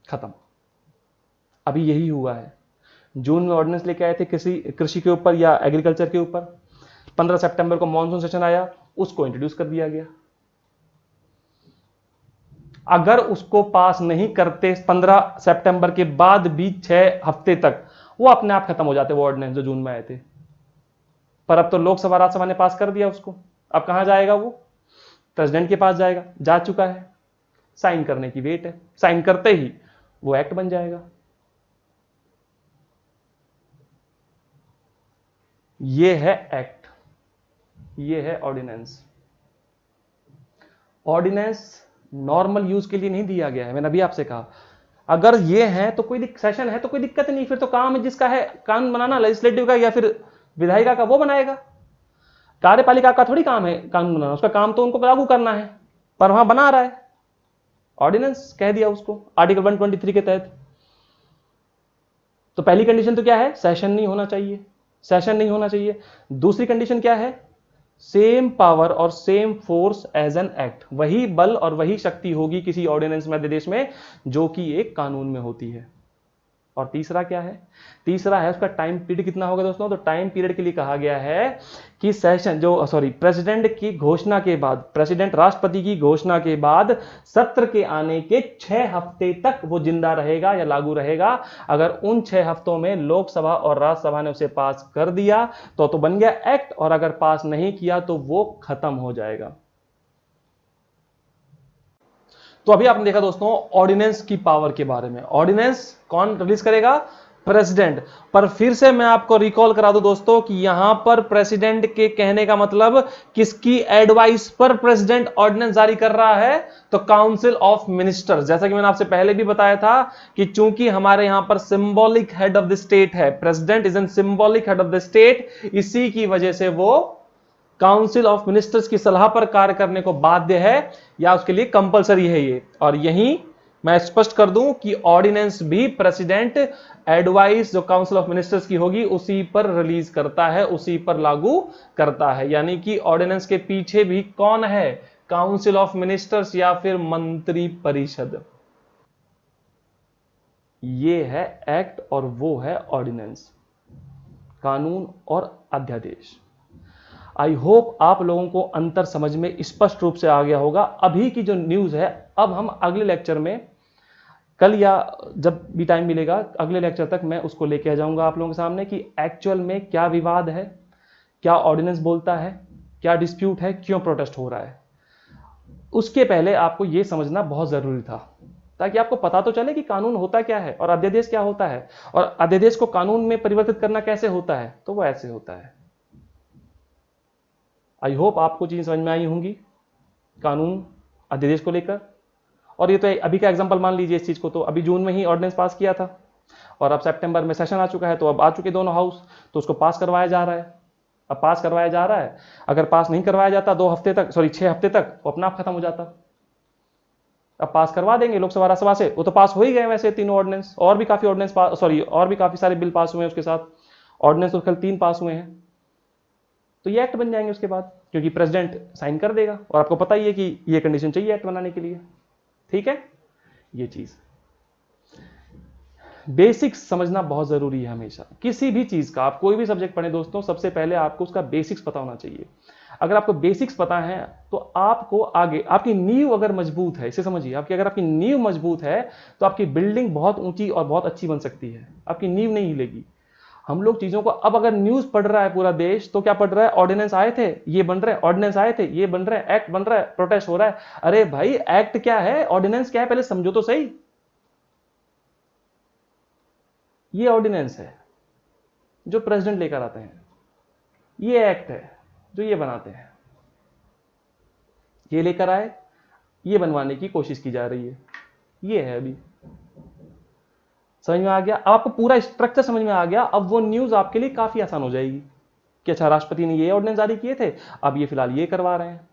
खत्म। अभी यही हुआ है, जून में ऑर्डिनेंस लेके आए थे कृषि के ऊपर या एग्रीकल्चर के ऊपर, 15 सितंबर को मॉनसून सेशन आया, उसको इंट्रोड्यूस कर दिया गया। अगर उसको पास नहीं करते 15 सितंबर के बाद भी 6 हफ्ते तक, वो अपने आप खत्म हो जाते वो ऑर्डिनेंस जो जून में आए थे। पर अब तो लोकसभा राज्यसभा ने पास कर दिया उसको, अब कहां जाएगा वो, प्रेसिडेंट के पास जाएगा, जा चुका है, साइन करने की वेट है, साइन करते ही वो एक्ट बन जाएगा। ये है एक्ट, ये है ऑर्डिनेंस। ऑर्डिनेंस नॉर्मल यूज के लिए नहीं दिया गया है, मैंने अभी आपसे कहा। अगर ये है तो कोई सेशन है तो कोई दिक्कत नहीं, फिर तो काम है जिसका है कानून बनाना, लेजिस्लेटिव का या फिर विधायिका का, वो बनाएगा। कार्यपालिका का थोड़ी काम है कानून बनाना, उसका काम तो उनको लागू करना है, पर वहां बना रहा है, ऑर्डिनेंस कह दिया उसको आर्टिकल 123 के तहत। तो पहली कंडीशन तो क्या है, सेशन नहीं होना चाहिए, सेशन नहीं होना चाहिए। दूसरी कंडीशन क्या है, सेम पावर और same force as an act, वही बल और वही शक्ति होगी किसी ऑर्डिनेंस में अध्यादेश में जो कि एक कानून में होती है। और तीसरा क्या है? तीसरा है उसका टाइम पीरियड कितना होगा दोस्तों। तो टाइम पीरियड के लिए कहा गया है कि सेशन जो प्रेसिडेंट की घोषणा के बाद, प्रेसिडेंट राष्ट्रपति की घोषणा के बाद सत्र के आने के 6 हफ्ते तक वो जिंदा रहेगा या लागू रहेगा। अगर उन 6 हफ्तों में लोकसभा और राज्यसभा ने उसे पास कर दिया तो बन गया एक्ट, और अगर पास नहीं किया तो वो खत्म हो जाएगा। तो अभी आपने देखा दोस्तों ऑर्डिनेंस की पावर के बारे में। ऑर्डिनेंस कौन रिलीज करेगा? प्रेसिडेंट। पर फिर से मैं आपको रिकॉल करा दूं दोस्तों कि यहां पर प्रेसिडेंट के कहने का मतलब किसकी एडवाइस पर प्रेसिडेंट ऑर्डिनेंस जारी कर रहा है? तो काउंसिल ऑफ मिनिस्टर्स। जैसा कि मैंने आपसे पहले भी बताया था कि चूंकि हमारे यहां पर symbolic head of the state है, president is an symbolic head of the state, इसी की वजह से वो काउंसिल ऑफ मिनिस्टर्स की सलाह पर कार्य करने को बाध्य है या उसके लिए कंपलसरी है ये। और यही मैं स्पष्ट कर दूं कि ऑर्डिनेंस भी प्रेसिडेंट एडवाइस जो काउंसिल ऑफ मिनिस्टर्स की होगी उसी पर रिलीज करता है, उसी पर लागू करता है। यानी कि ऑर्डिनेंस के पीछे भी कौन है? काउंसिल ऑफ मिनिस्टर्स या फिर मंत्री परिषद। ये है एक्ट और वो है ऑर्डिनेंस, कानून और अध्यादेश। आई होप आप लोगों को अंतर समझ में स्पष्ट रूप से आ गया होगा। अभी की जो न्यूज है, अब हम अगले लेक्चर में, कल या जब भी टाइम मिलेगा अगले लेक्चर तक मैं उसको लेके आ जाऊंगा आप लोगों के सामने कि एक्चुअल में क्या विवाद है, क्या ऑर्डिनेंस बोलता है, क्या डिस्प्यूट है, क्यों प्रोटेस्ट हो रहा है। उसके पहले आपको यह समझना बहुत जरूरी था ताकि आपको पता तो चले कि कानून होता क्या है और अध्यादेश क्या होता है, और अध्यादेश को कानून में परिवर्तित करना कैसे होता है। तो वो ऐसे होता है। आई होप आपको चीजें समझ में आई होंगी कानून अध्यादेश को लेकर। और ये तो अभी का एग्जांपल मान लीजिए इस चीज को, तो अभी जून में ही ऑर्डिनेंस पास किया था और अब सितंबर में सेशन आ चुका है, तो अब आ चुके दोनों हाउस, तो उसको पास करवाया जा रहा है। अब पास करवाया जा रहा है, अगर पास नहीं करवाया जाता 2 हफ्ते तक, 6 हफ्ते तक, तो अपना आप खत्म हो जाता। अब पास करवा देंगे लोकसभा राज्यसभा से, वो तो पास हो ही गए वैसे तीनों ऑर्डिनेंस, और भी काफी ऑर्डिनेंस और भी काफी सारे बिल पास हुए हैं उसके साथ। ऑर्डिनेंस तो कल 3 पास हुए हैं, तो ये एक्ट बन जाएंगे उसके बाद, क्योंकि प्रेसिडेंट साइन कर देगा। और आपको पता ही है कि ये कंडीशन चाहिए एक्ट बनाने के लिए। ठीक है, ये चीज बेसिक्स समझना बहुत जरूरी है हमेशा किसी भी चीज का। आप कोई भी सब्जेक्ट पढ़े दोस्तों, सबसे पहले आपको उसका बेसिक्स पता होना चाहिए। अगर आपको बेसिक्स पता है तो आपको आगे, आपकी नींव अगर मजबूत है, इसे समझिए, अगर आपकी नींव मजबूत है तो आपकी बिल्डिंग बहुत ऊंची और बहुत अच्छी बन सकती है। आपकी नींव नहीं हिलेगी। हम लोग चीजों को, अब अगर न्यूज पढ़ रहा है पूरा देश तो क्या पढ़ रहा है? ऑर्डिनेंस आए थे, ये बन रहे, ऑर्डिनेंस आए थे, ये बन रहे, एक्ट बन रहा है, प्रोटेस्ट हो रहा है। अरे भाई, एक्ट क्या है, ऑर्डिनेंस क्या है, पहले समझो तो सही। ये ऑर्डिनेंस है जो प्रेसिडेंट लेकर आते हैं, ये एक्ट है जो ये बनाते हैं। ये लेकर आए, ये बनवाने की कोशिश की जा रही है। ये है अभी समझ में आ गया। अब आपको पूरा स्ट्रक्चर समझ में आ गया। अब वो न्यूज आपके लिए काफी आसान हो जाएगी कि अच्छा, राष्ट्रपति ने ये ऑर्डिनेंस जारी किए थे, अब ये फिलहाल ये करवा रहे हैं,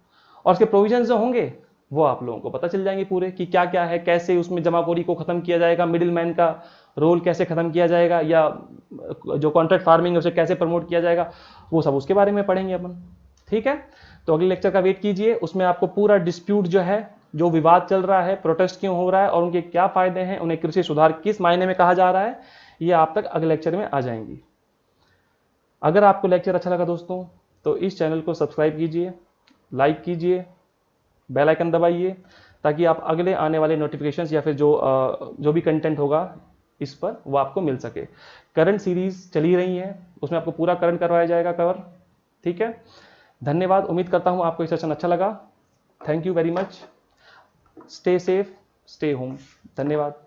और उसके प्रोविजंस जो होंगे वो आप लोगों को पता चल जाएंगे पूरे कि क्या क्या है, कैसे उसमें जमाखोरी को खत्म किया जाएगा, मिडिल मैन का रोल कैसे खत्म किया जाएगा, या जो कॉन्ट्रैक्ट फार्मिंग है उसे कैसे प्रमोट किया जाएगा, वो सब उसके बारे में पढ़ेंगे अपन। ठीक है, तो अगले लेक्चर का वेट कीजिए, उसमें आपको पूरा डिस्प्यूट जो है, जो विवाद चल रहा है, प्रोटेस्ट क्यों हो रहा है और उनके क्या फायदे हैं, उन्हें कृषि सुधार किस मायने में कहा जा रहा है, ये आप तक अगले लेक्चर में आ जाएंगी। अगर आपको लेक्चर अच्छा लगा दोस्तों तो इस चैनल को सब्सक्राइब कीजिए, लाइक कीजिए, बेल आइकन दबाइए, ताकि आप अगले आने वाले नोटिफिकेशंस या फिर जो भी कंटेंट होगा इस पर वो आपको मिल सके। करंट सीरीज चली रही है, उसमें आपको पूरा करंट करवाया जाएगा कवर। ठीक है, धन्यवाद। उम्मीद करता हूं आपको ये सेशन अच्छा लगा। Thank you very much. Stay safe, stay home. धन्यवाद।